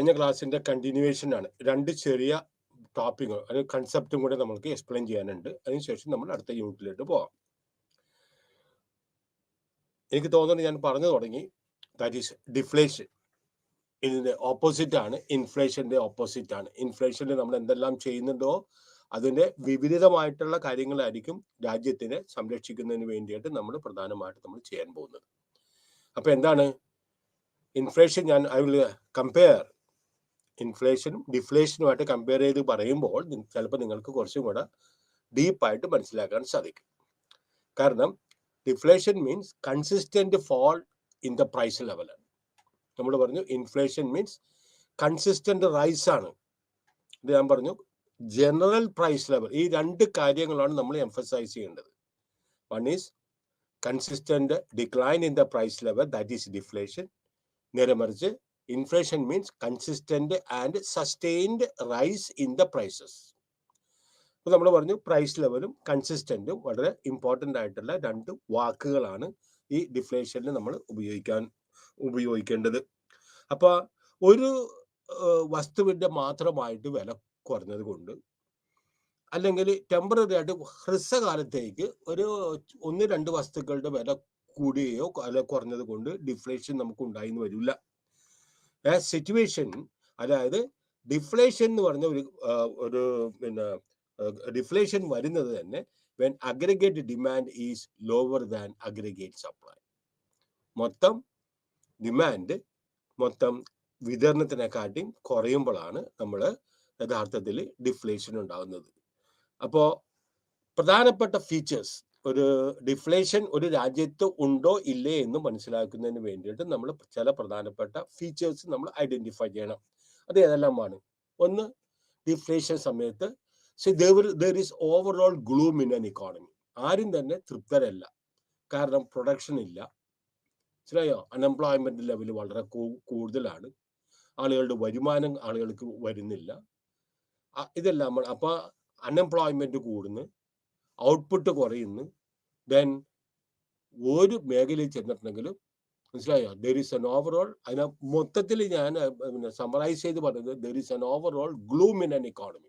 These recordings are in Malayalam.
കഴിഞ്ഞ ക്ലാസ്സിന്റെ കണ്ടിന്യൂവേഷൻ ആണ്. രണ്ട് ചെറിയ ടോപ്പിക് ഒരു കൺസെപ്റ്റും കൂടെ നമുക്ക് എക്സ്പ്ലെയിൻ ചെയ്യാനുണ്ട്. അതിനുശേഷം നമ്മൾ അടുത്ത യൂണിറ്റിലേക്ക് പോകാം. എനിക്ക് തോന്നുന്നു ഞാൻ പറഞ്ഞു തുടങ്ങി. That is deflation. ഇതിന്റെ ഓപ്പോസിറ്റ് ആണ് ഇൻഫ്ലേഷന്റെ ഓപ്പോസിറ്റ് ആണ്. ഇൻഫ്ലേഷനിൽ നമ്മൾ എന്തെല്ലാം ചെയ്യുന്നുണ്ടോ അതിന്റെ വിപരീതമായിട്ടുള്ള കാര്യങ്ങളായിരിക്കും രാജ്യത്തിനെ സംരക്ഷിക്കുന്നതിന് വേണ്ടിയിട്ട് നമ്മൾ പ്രധാനമായിട്ട് നമ്മൾ ചെയ്യാൻ പോകുന്നത്. അപ്പൊ എന്താണ് ഇൻഫ്ലേഷൻ? ഐ വിൽ കമ്പയർ ഇൻഫ്ലേഷനും ഡിഫ്ലേഷനുമായിട്ട് കമ്പയർ ചെയ്ത് പറയുമ്പോൾ ചിലപ്പോൾ നിങ്ങൾക്ക് കുറച്ചും കൂടെ ഡീപ്പായിട്ട് മനസ്സിലാക്കാൻ സാധിക്കും. കാരണം deflation means consistent fall in the price level. നമ്മൾ പറഞ്ഞു ഇൻഫ്ലേഷൻ മീൻസ് കൺസിസ്റ്റന്റ് റൈസ് ആണ്. ഇത് ഞാൻ പറഞ്ഞു ജനറൽ പ്രൈസ് ലെവൽ. ഈ രണ്ട് കാര്യങ്ങളാണ് നമ്മൾ എംഫസൈസ് ചെയ്യേണ്ടത്. One is consistent decline in the price level, that is deflation. നേരെ മറിച്ച് inflation means consistent and sustained rise in the prices. അപ്പോൾ നമ്മൾ പറഞ്ഞു പ്രൈസ് ലെവലും കൺസിസ്റ്റന്റും വളരെ ഇമ്പോർട്ടൻ്റ് ആയിട്ടുള്ള രണ്ട് വാക്കുകളാണ് ഈ ഡിഫ്ലേഷനിൽ നമ്മൾ ഉപയോഗിക്കേണ്ടത്. അപ്പോൾ ഒരു വസ്തുവിൻ്റെ മാത്രമായിട്ട് വില കുറഞ്ഞത് കൊണ്ട് അല്ലെങ്കിൽ ടെമ്പററി ആയിട്ട് ഹ്രസ്വകാലത്തേക്ക് ഒരു 1-2 വസ്തുക്കളുടെ വില കൂടുകയോ അല്ല കുറഞ്ഞത് കൊണ്ട് ഡിഫ്ലേഷൻ നമുക്ക് ഉണ്ടായിന്ന് വരില്ല. സിറ്റുവേഷൻ, അതായത് ഡിഫ്ലേഷൻ എന്ന് പറഞ്ഞ ഒരു ഡിഫ്ലേഷൻ വരുന്നത് തന്നെ when aggregate demand is lower than aggregate supply. മൊത്തം ഡിമാൻഡ് മൊത്തം വിതരണത്തിനെക്കാട്ടിയും കുറയുമ്പോഴാണ് നമ്മൾ യഥാർത്ഥത്തിൽ ഡിഫ്ലേഷൻ ഉണ്ടാകുന്നത്. അപ്പോൾ പ്രധാനപ്പെട്ട ഫീച്ചേഴ്സ്, ഒരു ഡിഫ്ലേഷൻ ഒരു രാജ്യത്ത് ഉണ്ടോ ഇല്ലേ എന്ന് മനസ്സിലാക്കുന്നതിന് വേണ്ടിയിട്ട് നമ്മൾ ചില പ്രധാനപ്പെട്ട ഫീച്ചേഴ്സ് നമ്മൾ ഐഡന്റിഫൈ ചെയ്യണം. അത് ഏതെല്ലാമാണ്? ഒന്ന്, ഡിഫ്ലേഷൻ സമയത്ത് there is overall gloom in an economy. ആരും തന്നെ തൃപ്തരല്ല. കാരണം പ്രൊഡക്ഷൻ ഇല്ല, മനസ്സിലായോ? അൺഎംപ്ലോയ്മെന്റ് ലെവൽ വളരെ കൂടുതലാണ്. ആളുകളുടെ വരുമാനം ആളുകൾക്ക് വരുന്നില്ല. ഇതെല്ലാം അപ്പൊ അൺഎംപ്ലോയ്മെന്റ് കൂടുന്നു, ഔട്ട്പുട്ട് കുറയുന്നു. ദെൻ ഒരു മേഖലയിൽ ചെന്നിട്ടുണ്ടെങ്കിലും മനസ്സിലായോ there is an overall, അതിനെ മൊത്തത്തിൽ ഞാൻ സമ്മറൈസ് ചെയ്ത് പറയുന്നത് there is an overall gloom in an economy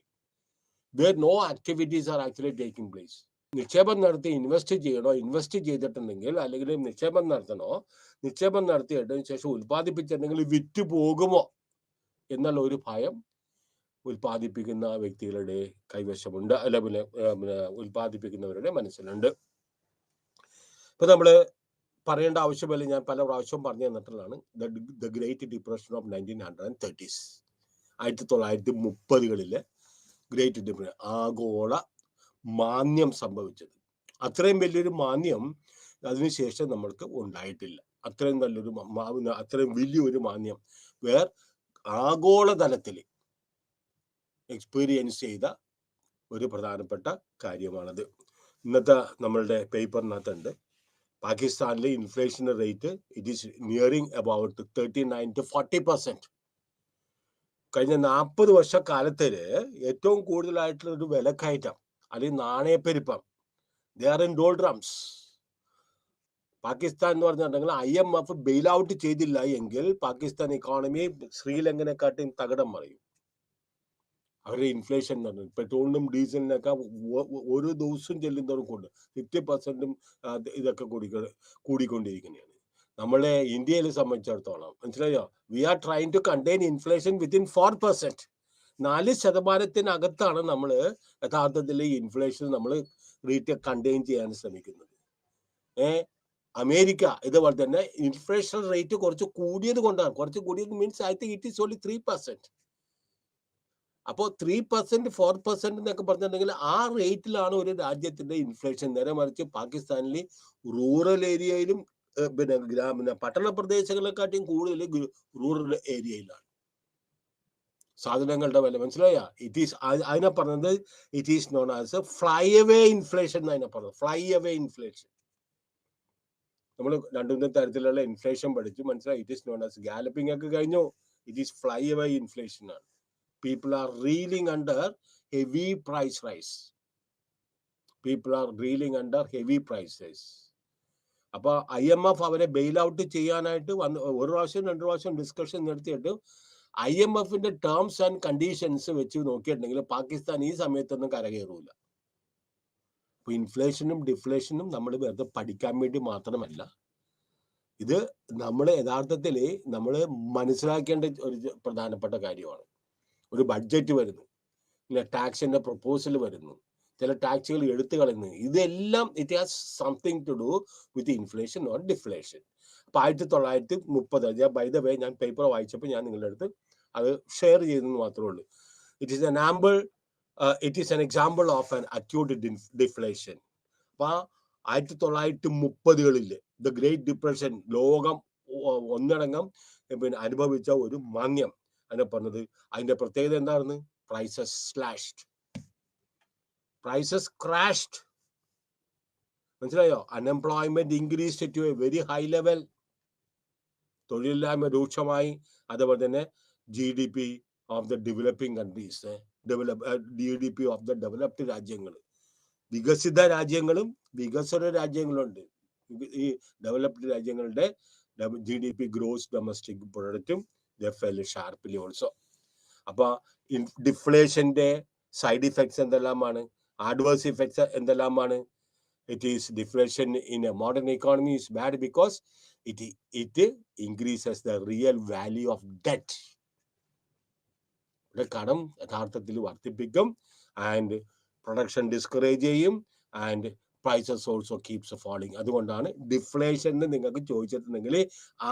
where no activities are actually taking place. നിക്ഷേപം നടത്തി ഇൻവെസ്റ്റ് ചെയ്യണോ, ഇൻവെസ്റ്റ് ചെയ്തിട്ടുണ്ടെങ്കിൽ അല്ലെങ്കിൽ നിക്ഷേപം നടത്തണോ, നിക്ഷേപം നടത്തിയതിനു ശേഷം ഉൽപ്പാദിപ്പിച്ചിട്ടുണ്ടെങ്കിൽ വിറ്റ് പോകുമോ എന്നുള്ള ഒരു ഭയം ഉൽപ്പാദിപ്പിക്കുന്ന വ്യക്തികളുടെ കൈവശമുണ്ട്, അല്ലെങ്കിൽ ഉൽപ്പാദിപ്പിക്കുന്നവരുടെ മനസ്സിലുണ്ട്. ഇപ്പൊ നമ്മള് പറയേണ്ട ആവശ്യമില്ല, ഞാൻ പല പ്രാവശ്യവും പറഞ്ഞു തന്നിട്ടുള്ളതാണ്. The great depression of 1930s, 1930കളിലെ ഗ്രേറ്റ് ഡിപ്രഷൻ, ആഗോള മാന്ദ്യം സംഭവിച്ചത്. അത്രയും വലിയൊരു മാന്ദ്യം അതിനുശേഷം നമ്മൾക്ക് ഉണ്ടായിട്ടില്ല. അത്രയും വലിയൊരു മാന്ദ്യം വേർ ആഗോളതലത്തിൽ എക്സ്പീരിയൻസ് ചെയ്ത ഒരു പ്രധാനപ്പെട്ട കാര്യമാണത്. ഇന്നത്തെ നമ്മളുടെ പേപ്പറിനകത്തുണ്ട് പാകിസ്ഥാനിലെ inflation rate it is nearing about 39 to 40%. കഴിഞ്ഞ 40 വർഷക്കാലത്തിൽ ഏറ്റവും കൂടുതലായിട്ടുള്ള ഒരു വിലക്കയറ്റം അല്ലെങ്കിൽ നാണയപ്പെരുപ്പം ദേ ആർ ഇൻ ഡോൾഡ്രംസ്. പാകിസ്ഥാൻ എന്ന് പറഞ്ഞിട്ടുണ്ടെങ്കിൽ IMF ബെയിൽ ഔട്ട് ചെയ്തില്ല എങ്കിൽ പാകിസ്ഥാൻ ഇക്കോണമി ശ്രീലങ്കനെക്കാട്ടും തകിടം മറിയും. അവരുടെ ഇൻഫ്ലേഷൻ എന്ന് പറഞ്ഞത് പെട്രോളിനും ഡീസലിനൊക്കെ ഓരോ ദിവസവും ചെല്ലുന്നതും കൊണ്ട് 50% ഇതൊക്കെ കൂടിക്കൊണ്ടിരിക്കുന്നതാണ്. നമ്മളെ ഇന്ത്യയെ സംബന്ധിച്ചിടത്തോളം മനസ്സിലായോ, we are trying to contain inflation within 4%. 4%-ത്തിനകത്താണ് നമ്മൾ യഥാർത്ഥത്തിൽ ഇൻഫ്ലേഷൻ നമ്മൾ റേറ്റ് കണ്ടെയ്ൻ ചെയ്യാൻ ശ്രമിക്കുന്നത്. അമേരിക്ക ഇതുപോലെ തന്നെ ഇൻഫ്ലേഷൻ റേറ്റ് കുറച്ച് കൂടിയത് കൊണ്ടാണ്. കുറച്ച് കൂടിയത് means I think it is only 3%. അപ്പോൾ 3%, 4% എന്നൊക്കെ പറഞ്ഞിട്ടുണ്ടെങ്കിൽ ആ റേറ്റിലാണ് ഒരു രാജ്യത്തിന്റെ ഇൻഫ്ലേഷൻ. നേരെ മറിച്ച് പാകിസ്ഥാനിൽ റൂറൽ ഏരിയയിലും പിന്നെ പട്ടണ പ്രദേശങ്ങളെക്കാട്ടിയും കൂടുതൽ റൂറൽ ഏരിയയിലാണ് സാധനങ്ങളുടെ വില. മനസ്സിലായ? ഇറ്റ് ഈസ് അതിനെ പറഞ്ഞത് it is known as fly away inflation എന്ന് അതിനെ പറഞ്ഞത്. Fly away inflation. നമ്മൾ 2 തരത്തിലുള്ള ഇൻഫ്ലേഷൻ പഠിച്ചു, മനസ്സിലായി? ഇറ്റ് ഈസ് നോൺ ആസ് ഗാലപ്പിംഗ് ഒക്കെ കഴിഞ്ഞു. It is fly away inflation ആണ്. People are reeling under heavy price rise. People are reeling under heavy price rise. അപ്പോൾ IMF അവരെ ബെയിൽ ഔട്ട് ചെയ്യാനായിട്ട് ഒരു പ്രാവശ്യം 2 പ്രാവശ്യം ഡിസ്കഷൻ നടത്തിയിട്ട് IMFന്റെ ടേംസ് ആൻഡ് കണ്ടീഷൻസ് വെച്ച് നോക്കിയിട്ടുണ്ടെങ്കിൽ പാകിസ്ഥാൻ ഈ സമയത്തൊന്നും കരകയറൂല. അപ്പൊ ഇൻഫ്ലേഷനും ഡിഫ്ലേഷനും നമ്മൾ വെറുതെ പഠിക്കാൻ വേണ്ടി മാത്രമല്ല, ഇത് നമ്മൾ യഥാർത്ഥത്തിൽ നമ്മൾ മനസ്സിലാക്കേണ്ട ഒരു പ്രധാനപ്പെട്ട കാര്യമാണ്. ഒരു ബഡ്ജറ്റ് വരുന്നു, പിന്നെ ടാക്സിന്റെ പ്രപ്പോസൽ വരുന്നു, ചില ടാക്സുകൾ എടുത്തു കളയുന്നു, ഇതെല്ലാം it has something to do with inflation or deflation. അപ്പൊ 1930 ഞാൻ ബൈ ദ വേ ഞാൻ പേപ്പർ വായിച്ചപ്പോൾ ഞാൻ നിങ്ങളുടെ അടുത്ത് അത് ഷെയർ ചെയ്തെന്ന് മാത്രമേ ഉള്ളൂ. It is an example of an acute deflation. അപ്പൊ 1930 ദ ഗ്രേറ്റ് ഡിപ്രഷൻ, ലോകം ഒന്നടങ്കം പിന്നെ അനുഭവിച്ച ഒരു മാന്ദ്യം അതിനെ പറഞ്ഞത്. അതിന്റെ പ്രത്യേകത എന്തായിരുന്നു? Prices slashed, prices crashed. മനസ്സിലായോ? Unemployment increased to a very high level, തൊഴിലില്ലായ്മ രൂക്ഷമായി. അതുപോലെ തന്നെ GDP of the developing countries, GDP of the developed രാജ്യങ്ങൾ, വികസിത രാജ്യങ്ങളും വികസ്വര രാജ്യങ്ങളുണ്ട്. ഈ ഡെവലപ്ഡ് രാജ്യങ്ങളുടെ GDP ഗ്രോസ് ഡൊമസ്റ്റിക് പ്രൊഡക്റ്റും ഫെൽ ഷാർപ്പ്ലി ഓൾസോ. അപ്പൊ ഡിഫ്ലേഷന്റെ സൈഡ് ഇഫക്ട്സ് എന്തെല്ലാമാണ്? ആഡ്വേഴ്സ് ഇഫക്ട്സ് എന്തെല്ലാമാണ്? It is deflation in a modern economy is bad because it increases the real value of debt. കടം യഥാർത്ഥത്തിൽ വർദ്ധിപ്പിക്കും, ആൻഡ് പ്രൊഡക്ഷൻ ഡിസ്കറേജ് ചെയ്യും, and prices also keeps falling. അതുകൊണ്ടാണ് ഡിഫ്ലേഷൻ നിങ്ങൾക്ക് ചോദിച്ചിട്ടുണ്ടെങ്കിൽ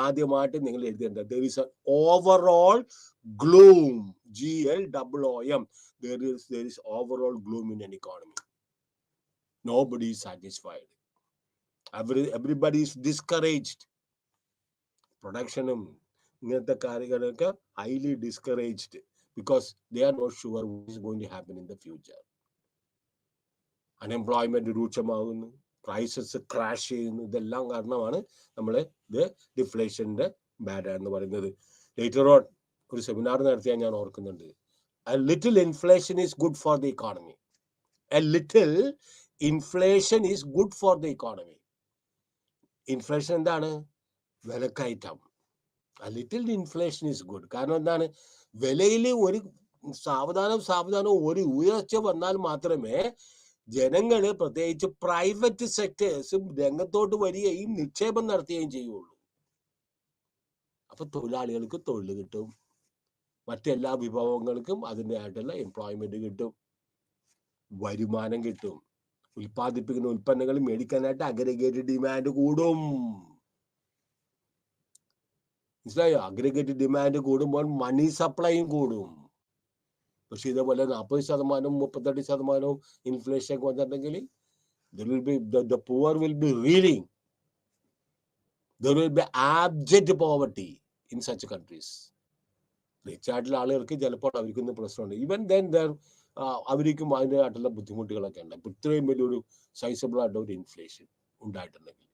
ആദ്യമായിട്ട് നിങ്ങൾ എഴുതേണ്ടത് there is an overall gloom, GLOOM. There is overall gloom in an economy. Nobody is satisfied. Everybody is discouraged. പ്രൊഡക്ഷനും ഇങ്ങനത്തെ കാര്യങ്ങളൊക്കെ highly discouraged because they are not sure what is going to happen in the future. Unemployment രൂക്ഷമാകുന്നു, പ്രൈസസ് ക്രാഷ് ചെയ്യുന്നു. ഇതെല്ലാം കാരണമാണ് നമ്മൾ ഇത് ഡിഫ്ലേഷന്റെ ബാഡ് എന്ന് പറയുന്നത്. ലേറ്റർ ഓൺ ഒരു സെമിനാർ നടത്തിയാൽ ഞാൻ ഓർക്കുന്നുണ്ട്, a little inflation is good for the economy. A little inflation is good for the economy. Inflation എന്താണ്? വിലക്കയറ്റം. A little inflation is good. കാരണം എന്താണ്? വിലയിൽ ഒരു സാവധാനം ഒരു ഉയർച്ച വന്നാൽ മാത്രമേ ജനങ്ങൾ, പ്രത്യേകിച്ച് പ്രൈവറ്റ് സെക്ടേഴ്സും രംഗത്തോട്ട് വരികയും നിക്ഷേപം നടത്തുകയും ചെയ്യുള്ളൂ. അപ്പൊ തൊഴിലാളികൾക്ക് തൊഴിൽ കിട്ടും, മറ്റെല്ലാ വിഭവങ്ങൾക്കും അതിൻ്റെ ആയിട്ടുള്ള എംപ്ലോയ്മെന്റ് കിട്ടും, വരുമാനം കിട്ടും, ഉൽപ്പാദിപ്പിക്കുന്ന ഉൽപ്പന്നങ്ങൾ മേടിക്കാനായിട്ട് അഗ്രിഗേറ്റഡ് ഡിമാൻഡ് കൂടും. മനസ്സിലായോ? അഗ്രിഗേറ്റഡ് ഡിമാൻഡ് കൂടുമ്പോൾ മണി സപ്ലൈയും കൂടും. പക്ഷെ ഇതേപോലെ 40%, 38% ഇൻഫ്ലേഷൻ വന്നിട്ടുണ്ടെങ്കിൽ the poor will be reeling. There will be abject poverty in such countries. Rich ആയിട്ടുള്ള ആളുകൾക്ക് ചിലപ്പോൾ അവർക്കൊന്നും പ്രശ്നമുണ്ട്. ഈവൻ ദെൻ അവർക്കും അതിൻ്റെതായിട്ടുള്ള ബുദ്ധിമുട്ടുകളൊക്കെ ഉണ്ട്. അപ്പോൾ ഇത്രയും വലിയൊരു സൈസബിൾ ആയിട്ടുള്ള ഒരു ഇൻഫ്ലേഷൻ ഉണ്ടായിട്ടുണ്ടെങ്കിൽ.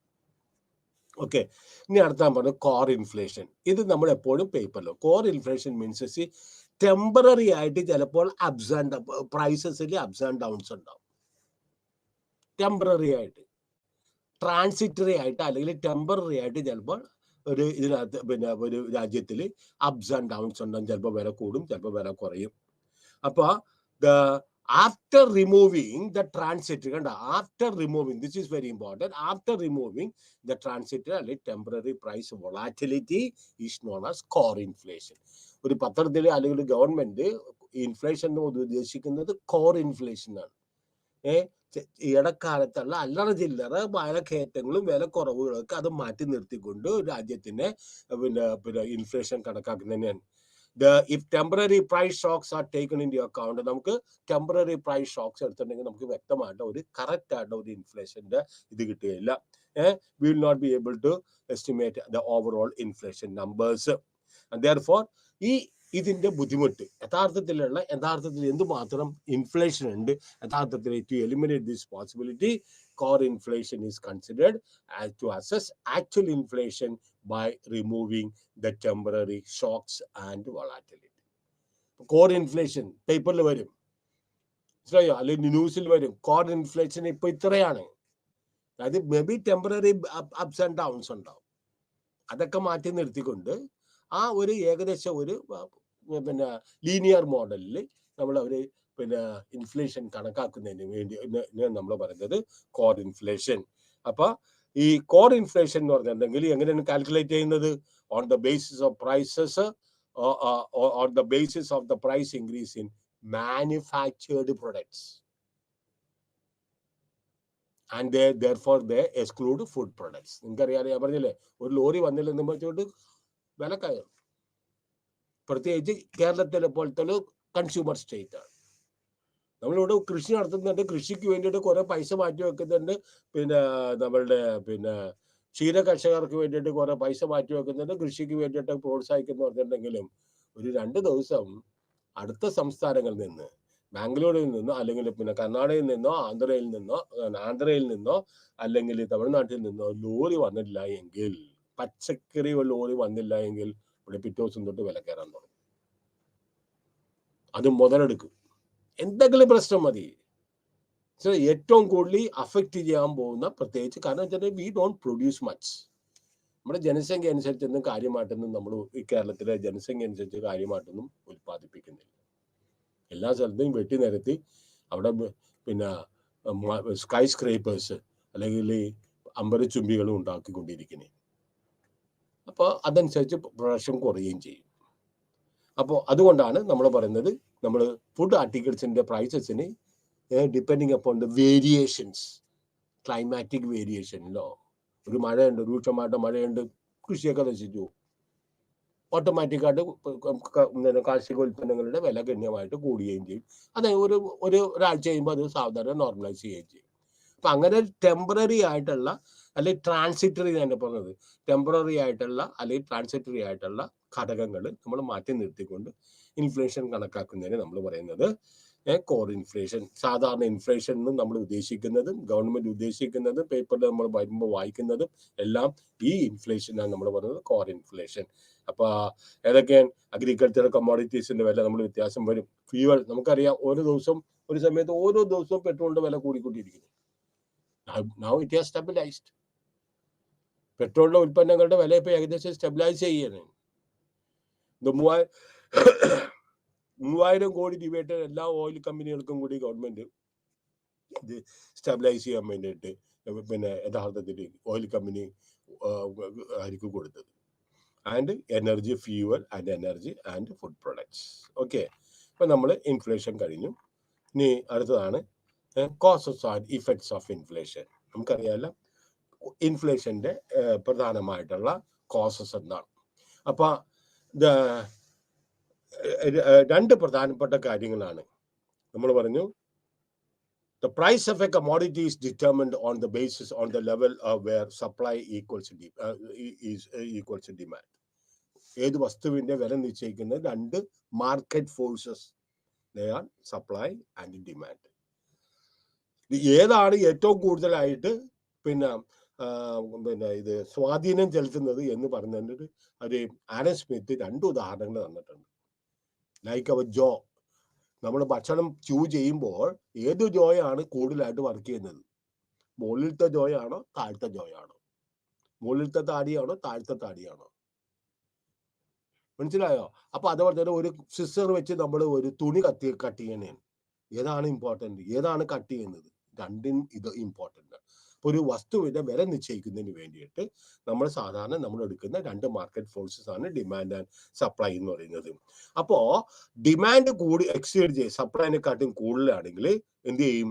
ഓക്കെ, ഇനി അടുത്താൻ പറഞ്ഞത് കോർ ഇൻഫ്ലേഷൻ. ഇത് നമ്മൾ എപ്പോഴും പേപ്പറിലോ, കോർ ഇൻഫ്ലേഷൻ മീൻസ് ടെമ്പററി ആയിട്ട് ചിലപ്പോൾ പ്രൈസസിൽ അപ്സ് ആൻഡ് ഡൗൺസ് ഉണ്ടാവും. ടെമ്പററി ആയിട്ട്, ട്രാൻസിറ്ററി ആയിട്ട്, അല്ലെങ്കിൽ ടെമ്പററി ആയിട്ട് ചിലപ്പോൾ ഇതിനകത്ത് ഒരു രാജ്യത്തിൽ അപ്സ് ആൻഡ് ഡൗൺസ് ഉണ്ടാവും. ചിലപ്പോൾ വില കൂടും, ചിലപ്പോൾ വില കുറയും. അപ്പൊ after removing the transitory, after removing, this is very important, after removing the transitory or temporary price volatility is known as core inflation. ഒരു പത്രത്തിൽ അല്ലെങ്കിൽ ഗവൺമെന്റ് ഇൻഫ്ലേഷൻ ഉദ്ദേശിക്കുന്നത് കോർ ഇൻഫ്ലേഷൻ ആണ്. ഇടക്കാലത്തുള്ള അല്ലറ ചില്ലറ വിലക്കയറ്റങ്ങളും വിലക്കുറവുകളൊക്കെ അത് മാറ്റി നിർത്തിക്കൊണ്ട് രാജ്യത്തിന്റെ പിന്നെ ഇൻഫ്ലേഷൻ കണക്കാക്കുന്നതന്നെയാണ്. If temporary price shocks are taken into account, നമുക്ക് ടെമ്പററി പ്രൈസ് ഷോക്സ് എടുത്തിട്ടുണ്ടെങ്കിൽ നമുക്ക് വ്യക്തമായിട്ട് ഒരു കറക്റ്റ് ആയിട്ട് ഒരു ഇൻഫ്ലേഷന്റെ ഇത് കിട്ടുകയില്ല. We will not be able to estimate the overall inflation numbers. And therefore ഇതിന്റെ ബുദ്ധിമുട്ട് യഥാർത്ഥത്തിൽ എന്തുമാത്രം ഇൻഫ്ലേഷൻ ഉണ്ട്, യഥാർത്ഥത്തിൽ to eliminate this possibility, core inflation is considered as to assess actual inflation by removing the temporary shocks and volatility. Core inflation പേപ്പറിൽ വരും, അല്ലെങ്കിൽ ന്യൂസിൽ വരും. കോർ ഇൻഫ്ലേഷൻ ഇപ്പൊ ഇത്രയാണ്, അതായത് maybe temporary ups and downs ഉണ്ടാവും. അതൊക്കെ മാറ്റി നിർത്തിക്കൊണ്ട് ആ ഒരു ഏകദേശം ഒരു പിന്നെ ലീനിയർ മോഡലിൽ അവർ പിന്നെ ഇൻഫ്ലേഷൻ കണക്കാക്കുന്നതിന് വേണ്ടി നമ്മൾ പറയുന്നത് കോർ ഇൻഫ്ലേഷൻ. അപ്പൊ ഈ കോർ ഇൻഫ്ലേഷൻ എന്ന് പറഞ്ഞിട്ടുണ്ടെങ്കിൽ എങ്ങനെയാണ് കാൽക്കുലേറ്റ് ചെയ്യുന്നത്? On the basis of prices, on the basis of the price increase in manufactured products and therefore they exclude food products. നിങ്ങൾക്കറിയാതെ ഞാൻ പറഞ്ഞില്ലേ, ഒരു ലോറി വന്നില്ലെന്ന് വെച്ചുകൊണ്ട് വില കയറും. പ്രത്യേകിച്ച് കേരളത്തിലെ പോലത്തെ ഒരു കൺസ്യൂമർ സ്റ്റേറ്റ് ആണ്. നമ്മളിവിടെ കൃഷി നടത്തുന്നുണ്ട്, കൃഷിക്ക് വേണ്ടിയിട്ട് കുറെ പൈസ മാറ്റി വെക്കുന്നുണ്ട്. പിന്നെ നമ്മളുടെ ക്ഷീര കർഷകർക്ക് വേണ്ടിയിട്ട് കുറെ പൈസ മാറ്റി വെക്കുന്നുണ്ട്, കൃഷിക്ക് വേണ്ടിയിട്ട് പ്രോത്സാഹിക്കുന്നു പറഞ്ഞിട്ടുണ്ടെങ്കിലും ഒരു 2 ദിവസം അടുത്ത സംസ്ഥാനങ്ങളിൽ നിന്ന്, ബാംഗ്ലൂരിൽ നിന്നോ അല്ലെങ്കിൽ കർണാടകയിൽ നിന്നോ ആന്ധ്രയിൽ നിന്നോ അല്ലെങ്കിൽ തമിഴ്നാട്ടിൽ നിന്നോ ലോറി വന്നില്ല എങ്കിൽ, പച്ചക്കറി ലോറി വന്നില്ല എങ്കിൽ ഇവിടെ പിറ്റേ ദിവസം തൊട്ട് വില കയറാൻ തുടങ്ങും. അത് മുതലെടുക്കും. എന്തെങ്കിലും പ്രശ്നം മതി. ഏറ്റവും കൂടുതൽ അഫക്റ്റ് ചെയ്യാൻ പോകുന്ന, പ്രത്യേകിച്ച് കാരണം വെച്ചാൽ വി ഡോണ്ട് പ്രൊഡ്യൂസ് മച്ച്. നമ്മുടെ ജനസംഖ്യ അനുസരിച്ചൊന്നും കാര്യമായിട്ടൊന്നും നമ്മൾ ഈ കേരളത്തിലെ ജനസംഖ്യ അനുസരിച്ച് കാര്യമായിട്ടൊന്നും ഉൽപ്പാദിപ്പിക്കുന്നില്ല. എല്ലാ സ്ഥലത്തും വെട്ടി നിരത്തി അവിടെ സ്കൈ സ്ക്രേപ്പേഴ്സ് അല്ലെങ്കിൽ അമ്പരച്ചുംബികളും ഉണ്ടാക്കിക്കൊണ്ടിരിക്കുന്നത്. അപ്പോൾ അതനുസരിച്ച് പ്രൊഡക്ഷൻ കുറയുകയും ചെയ്യും. അപ്പോൾ അതുകൊണ്ടാണ് നമ്മൾ പറയുന്നത്, നമ്മൾ ഫുഡ് ആർട്ടിക്കിൾസിന്റെ പ്രൈസസിന് depending upon the variations, climatic വേരിയേഷനിലോ, ഒരു മഴയുണ്ട്, രൂക്ഷമായിട്ട് മഴയുണ്ട്, കൃഷിയൊക്കെ നശിച്ചു, ഓട്ടോമാറ്റിക്കായിട്ട് കാർഷിക ഉൽപ്പന്നങ്ങളുടെ വില ഗണ്യമായിട്ട് കൂടുകയും ചെയ്യും. അത് ഒരാഴ്ച കഴിയുമ്പോൾ അത് സാധാരണ നോർമലൈസ് ചെയ്യുകയും ചെയ്യും. അപ്പൊ അങ്ങനെ ടെമ്പററി ആയിട്ടുള്ള അല്ലെങ്കിൽ ട്രാൻസിറ്ററി തന്നെ പറഞ്ഞത്, ടെമ്പററി ആയിട്ടുള്ള അല്ലെങ്കിൽ ട്രാൻസിറ്ററി ആയിട്ടുള്ള ഘടകങ്ങൾ നമ്മൾ മാറ്റി നിർത്തിക്കൊണ്ട് ഇൻഫ്ലേഷൻ കണക്കാക്കുന്നതിന് നമ്മൾ പറയുന്നത് കോർ ഇൻഫ്ലേഷൻ. സാധാരണ ഇൻഫ്ലേഷൻ എന്നും നമ്മൾ ഉദ്ദേശിക്കുന്നതും ഗവൺമെന്റ് ഉദ്ദേശിക്കുന്നതും പേപ്പറിൽ നമ്മൾ വരുമ്പോൾ വായിക്കുന്നതും എല്ലാം ഈ ഇൻഫ്ലേഷനാണ് നമ്മൾ പറയുന്നത് കോർ ഇൻഫ്ലേഷൻ. അപ്പൊ ഏതൊക്കെയാണ്? അഗ്രികൾച്ചറൽ കമ്മോഡിറ്റീസിന്റെ വില നമ്മൾ വ്യത്യാസം വരും. ഫ്യൂവൽ നമുക്കറിയാം, ഒരു സമയത്ത് ഓരോ ദിവസവും പെട്രോളിന്റെ വില കൂടിക്കൊണ്ടിരിക്കുന്നു. Now it has stabilized. പെട്രോളിന്റെ ഉൽപ്പന്നങ്ങളുടെ വില ഇപ്പൊ ഏകദേശം സ്റ്റെബിലൈസ് ചെയ്യാണ്. 3000 കോടി രൂപയായിട്ട് എല്ലാ ഓയിൽ കമ്പനികൾക്കും കൂടി ഗവൺമെന്റ് ഇത് സ്റ്റെബിലൈസ് ചെയ്യാൻ വേണ്ടിയിട്ട് യഥാർത്ഥത്തിൽ ഓയിൽ കമ്പനി ആയിരിക്കും കൊടുത്തത്. And energy, fuel and energy and food products. Okay, ഇപ്പൊ നമ്മൾ ഇൻഫ്ലേഷൻ കഴിഞ്ഞു. ഇനി അടുത്തതാണ് causes and effects of inflation. നമുക്കറിയാമല്ലോ ഇൻഫ്ലേഷന്റെ പ്രധാനമായിട്ടുള്ള കോസസ് എന്താണ്. അപ്പൊ രണ്ട് പ്രധാനപ്പെട്ട കാര്യങ്ങളാണ് നമ്മൾ പറഞ്ഞു. The price of a commodity is determined on the basis on the level of where supply equals to demand. ഏത് വസ്തുവിന്റെ വില നിശ്ചയിക്കുന്നത് 2 market forces, they are supply and demand. ഏതാണ് ഏറ്റവും കൂടുതലായിട്ട് ഇത് സ്വാധീനം ചെലുത്തുന്നത് എന്ന് പറഞ്ഞിട്ട് ഒരു ആഡം സ്മിത്ത് 2 ഉദാഹരണങ്ങൾ തന്നിട്ടുണ്ട്. ലൈക്ക് അവർ ജോ, നമ്മൾ ഭക്ഷണം ചെയ്യുമ്പോൾ ഏത് ജോയാണ് കൂടുതലായിട്ട് വർക്ക് ചെയ്യുന്നത്? മുകളിലത്തെ ജോയാണോ താഴത്തെ ജോയാണോ? മുകളിലത്തെ താടിയാണോ താഴത്തെ താടിയാണോ? മനസ്സിലായോ? അപ്പൊ അതുപോലെ തന്നെ ഒരു സിസർ വെച്ച് നമ്മൾ ഒരു തുണി കട്ട് ചെയ്യണേ, ഏതാണ് ഇമ്പോർട്ടന്റ്, ഏതാണ് കട്ട് ചെയ്യുന്നത്? രണ്ടും ഇത് ഇമ്പോർട്ടന്റ് ആണ്. ഒരു വസ്തുവിന്റെ വില നിശ്ചയിക്കുന്നതിന് വേണ്ടിയിട്ട് നമ്മൾ സാധാരണ എടുക്കുന്ന 2 മാർക്കറ്റ് ഫോഴ്സസ് ആണ് ഡിമാൻഡ് ആൻഡ് സപ്ലൈ എന്ന് പറയുന്നത്. അപ്പോ ഡിമാൻഡ് എക്സീഡ് ചെയ്യും, സപ്ലൈനെക്കാട്ടും കൂടുതലാണെങ്കിൽ എന്ത് ചെയ്യും?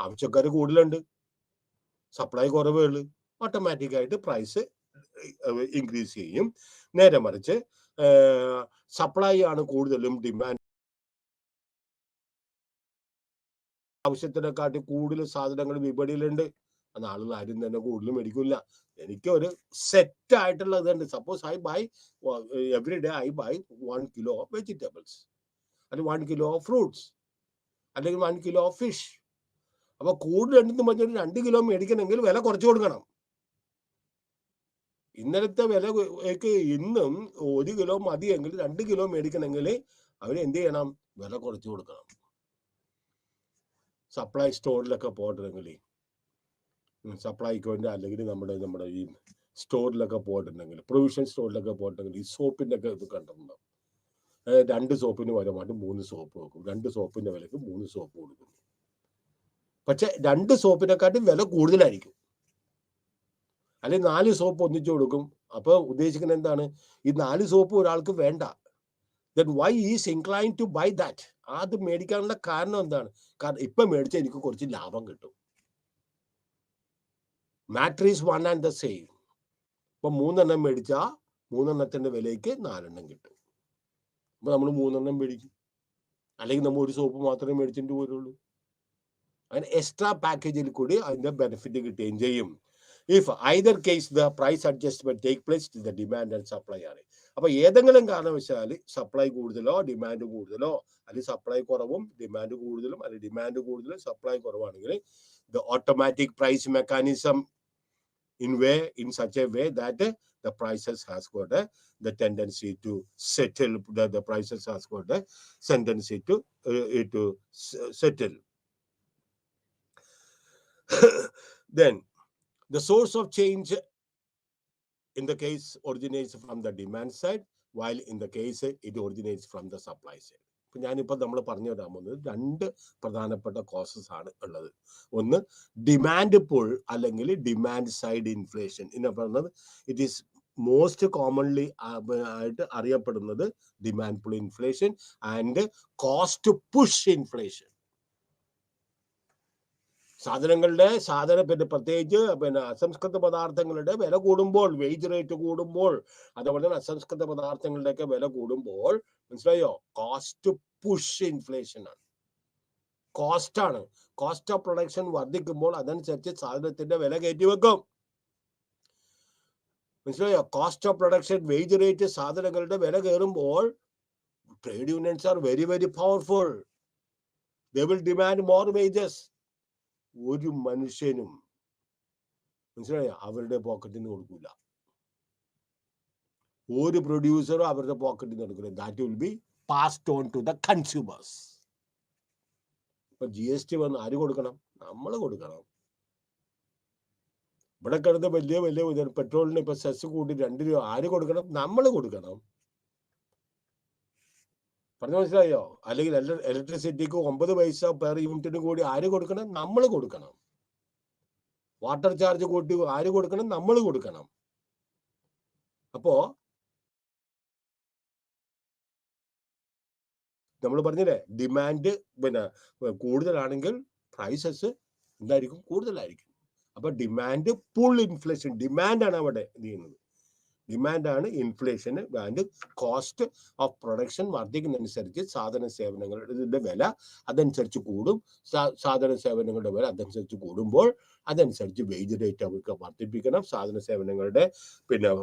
ആവശ്യക്കാർ കൂടുതലുണ്ട്, സപ്ലൈ കുറവേ ഉള്ളൂ, ഓട്ടോമാറ്റിക്കായിട്ട് പ്രൈസ് ഇൻക്രീസ് ചെയ്യും. നേരെ മറിച്ച് സപ്ലൈ ആണ് കൂടുതലും, ഡിമാൻഡ് ആവശ്യത്തിനെക്കാട്ടി കൂടുതൽ സാധനങ്ങൾ വിപണിയിലുണ്ട്, അത് ആളുകൾ ആരും തന്നെ കൂടുതലും മേടിക്കില്ല. എനിക്ക് ഒരു സെറ്റ് ആയിട്ടുള്ള ഇതുണ്ട്. Suppose I buy every day I buy 1 kilo of vegetables, അല്ലെങ്കിൽ 1 കിലോ ഓഫ് ഫ്രൂട്ട്സ്, അല്ലെങ്കിൽ 1 കിലോ ഓഫ് ഫിഷ്. അപ്പൊ കൂടുതലെന്ന് പറഞ്ഞാൽ 2 കിലോ മേടിക്കണമെങ്കിൽ വില കുറച്ച് കൊടുക്കണം. ഇന്നലത്തെ വിലക്ക് ഇന്നും 1 കിലോ മതിയെങ്കിൽ 2 കിലോ മേടിക്കണമെങ്കിൽ അവരെന്ത് ചെയ്യണം? വില കുറച്ച് കൊടുക്കണം. സപ്ലൈ സ്റ്റോറിലൊക്കെ പോയിട്ടുണ്ടെങ്കിൽ, സപ്ലൈക്ക് വേണ്ടി അല്ലെങ്കിൽ നമ്മുടെ ഈ സ്റ്റോറിലൊക്കെ പോയിട്ടുണ്ടെങ്കിൽ, പ്രൊവിഷൻ സ്റ്റോറിലൊക്കെ പോയിട്ടുണ്ടെങ്കിൽ ഈ സോപ്പിന്റെ ഒക്കെ ഇത് കണ്ടിട്ടുണ്ടാവും. 2 സോപ്പിന് പകരമായിട്ട് 3 സോപ്പ് വെക്കും. 2 സോപ്പിന്റെ വിലക്ക് 3 സോപ്പ് കൊടുക്കുന്നു. പക്ഷെ 2 സോപ്പിനെക്കാട്ടും വില കൂടുതലായിരിക്കും. അല്ലെങ്കിൽ 4 സോപ്പ് ഒന്നിച്ചു കൊടുക്കും. അപ്പൊ ഉദ്ദേശിക്കുന്നത് എന്താണ്? ഈ 4 സോപ്പ് ഒരാൾക്ക് വേണ്ട. Then why he is inclined to buy that? അത് മേടിക്കാനുള്ള കാരണം എന്താണ്? കാരണം ഇപ്പൊ മേടിച്ചാൽ എനിക്ക് കുറച്ച് ലാഭം കിട്ടും. Matter is one and the same. ഇപ്പൊ 3 എണ്ണം മേടിച്ചാൽ 3 എണ്ണത്തിന്റെ വിലയ്ക്ക് 4 എണ്ണം കിട്ടും. അപ്പൊ നമ്മൾ 3 എണ്ണം മേടിക്കും. അല്ലെങ്കിൽ നമ്മൾ ഒരു സോപ്പ് മാത്രമേ മേടിച്ചിട്ട് പോരുള്ളൂ. അങ്ങനെ എക്സ്ട്രാ പാക്കേജിൽ കൂടി അതിന്റെ ബെനിഫിറ്റ് കിട്ടുകയും ചെയ്യും. If either case the price adjustment take place to the demand and supply ആണ്. അപ്പൊ ഏതെങ്കിലും കാരണവശാൽ സപ്ലൈ കൂടുതലോ ഡിമാൻഡ് കൂടുതലോ, അല്ലെങ്കിൽ സപ്ലൈ കുറവും ഡിമാൻഡ് കൂടുതലും, അല്ലെങ്കിൽ ഡിമാൻഡ് കൂടുതലും സപ്ലൈ കുറവാണെങ്കിൽ the automatic price mechanism in such a way that the prices has got the tendency to settle. The prices has got a tendency to settle. Then the source of change in the case originates from the demand side, while in the case it originates from the supply side. ഇപ്പൊ ഞാനിപ്പോൾ നമ്മൾ പറഞ്ഞു തരാൻ പോകുന്നത് 2 പ്രധാനപ്പെട്ട കോസസ് ആണ് ഉള്ളത്. ഒന്ന് ഡിമാൻഡ് പുൾ അല്ലെങ്കിൽ ഡിമാൻഡ് സൈഡ് ഇൻഫ്ലേഷൻ എന്ന് പറയുന്നത്. ഇറ്റ് ഈസ് മോസ്റ്റ് കോമൺലി ആയിട്ട് അറിയപ്പെടുന്നത് demand pull inflation and cost push inflation. പിന്നെ പ്രത്യേകിച്ച് അസംസ്കൃത പദാർത്ഥങ്ങളുടെ വില കൂടുമ്പോൾ, വേജ് റേറ്റ് കൂടുമ്പോൾ, അതുപോലെ തന്നെ അസംസ്കൃത പദാർത്ഥങ്ങളുടെയൊക്കെ വില കൂടുമ്പോൾ, മനസ്സിലായോ, കോസ്റ്റ് പുഷ് ഇൻഫ്ലേഷൻ ആണ്. കോസ്റ്റാണ്. കോസ്റ്റ് ഓഫ് പ്രൊഡക്ഷൻ വർദ്ധിക്കുമ്പോൾ അതനുസരിച്ച് സാധനത്തിന്റെ വില കയറ്റിവെക്കും. മനസ്സിലായോ? Cost of production, wage rate, സാധനങ്ങളുടെ വില കയറുമ്പോൾ trade unions are very very powerful. They will demand more wages. ഒരു മനുഷ്യനും മനസ്സിലായോ അവരുടെ പോക്കറ്റിൽ നിന്ന് കൊടുക്കില്ല. ഒരു പ്രൊഡ്യൂസറും അവരുടെ പോക്കറ്റിൽ നിന്ന് കൊടുക്കില്ല. That will be passed on to the consumers. ഇപ്പൊ GST വന്ന് ആര് കൊടുക്കണം? നമ്മൾ കൊടുക്കണം. ഇവിടെ കിടന്ന് വലിയ പെട്രോളിന് ഇപ്പൊ സെസ് കൂട്ടി 2 രൂപ ആര് കൊടുക്കണം? നമ്മൾ കൊടുക്കണം. പറഞ്ഞു മനസ്സിലായോ? അല്ലെങ്കിൽ ഇലക്ട്രിസിറ്റിക്ക് 9 പൈസ പെർ യൂണിറ്റിന് കൂടി ആര് കൊടുക്കണം? നമ്മൾ കൊടുക്കണം. വാട്ടർ ചാർജ് കൂട്ടി ആര് കൊടുക്കണം? നമ്മൾ കൊടുക്കണം. അപ്പോ നമ്മൾ പറഞ്ഞില്ലേ, ഡിമാൻഡ് കൂടുതലാണെങ്കിൽ പ്രൈസസ് എന്തായിരിക്കും? കൂടുതലായിരിക്കും. അപ്പൊ ഡിമാൻഡ് പുൾ ഇൻഫ്ലേഷൻ, ഡിമാൻഡാണ് അവിടെ ഇത് ചെയ്യുന്നത്. ഡിമാൻഡാണ് inflation. And cost of production വർദ്ധിക്കുന്നതനുസരിച്ച് സാധന സേവനങ്ങളുടെ വില അതനുസരിച്ച് കൂടും. സാധന സേവനങ്ങളുടെ വില അതനുസരിച്ച് കൂടുമ്പോൾ അതനുസരിച്ച് വേജ് റേറ്റ് അവർക്ക് വർദ്ധിപ്പിക്കണം. സാധന സേവനങ്ങളുടെ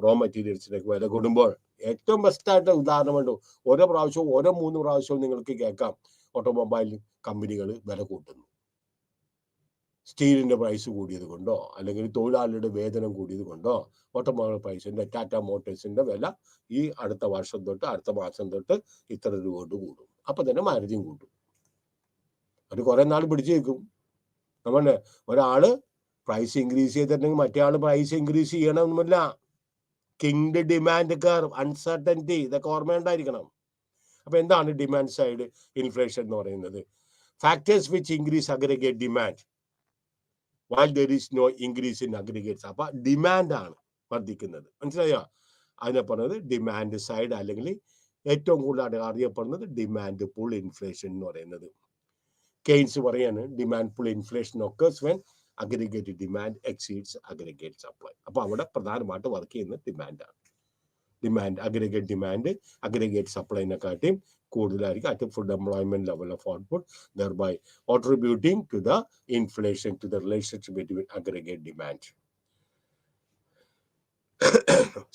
റോ മെറ്റീരിയൽസിന്റെ വില കൂടുമ്പോൾ ഏറ്റവും ബെസ്റ്റായിട്ട് ഉദാഹരണമുണ്ട്. ഓരോ 3 പ്രാവശ്യവും നിങ്ങൾക്ക് കേൾക്കാം ഓട്ടോമൊബൈൽ കമ്പനികൾ വില കൂട്ടുന്നു. സ്റ്റീലിന്റെ പ്രൈസ് കൂടിയത് കൊണ്ടോ, അല്ലെങ്കിൽ തൊഴിലാളിയുടെ വേതനം കൂടിയത് കൊണ്ടോ, ഓട്ടോമൊബൈൽ പ്രൈസിന്റെ ടാറ്റ മോട്ടോഴ്സിന്റെ വില ഈ അടുത്ത വർഷം തൊട്ട് അടുത്ത മാസം തൊട്ട് ഇത്ര രൂപ കൊണ്ട് കൂടും. അപ്പൊ തന്നെ മാരുതിയും കൂട്ടും. അത് കുറെ നാൾ പിടിച്ചു വെക്കും. നമ്മളെ ഒരാള് പ്രൈസ് ഇൻക്രീസ് ചെയ്തിട്ടുണ്ടെങ്കിൽ മറ്റേ ആള് പ്രൈസ് ഇൻക്രീസ് ചെയ്യണമെന്നില്ല. കിങ്ഡ് ഡിമാൻഡ് കർവ്, അൺസർട്ടനിറ്റി, ഇതൊക്കെ ഓർമ്മയുണ്ടായിരിക്കണം. അപ്പൊ എന്താണ് ഡിമാൻഡ് സൈഡ് ഇൻഫ്ലേഷൻ എന്ന് പറയുന്നത്? Factors which increase aggregate demand while there is no increase in aggregates. അപ്പൊ ഡിമാൻഡാണ് വർദ്ധിക്കുന്നത്. മനസ്സിലായോ? അതിനെ പറയുന്നത് ഡിമാൻഡ് സൈഡ്, അല്ലെങ്കിൽ ഏറ്റവും കൂടുതൽ അറിയപ്പെടുന്നത് ഡിമാൻഡ് പുൾ ഇൻഫ്ലേഷൻ എന്ന് പറയുന്നത്. കെയ്ൻസ് പറയാണ് demand pull inflation occurs when aggregate demand exceeds aggregate supply. അപ്പൊ അവിടെ പ്രധാനമായിട്ട് വർക്ക് ചെയ്യുന്നത് ഡിമാൻഡാണ്. ഡിമാൻഡ്, അഗ്രിഗേറ്റ് ഡിമാൻഡ് അഗ്രിഗേറ്റ് സപ്ലൈനെക്കാട്ടിയും കൂടുതലായിരിക്കും at full employment level of output, thereby contributing to the inflation, to the relationship between aggregate demand.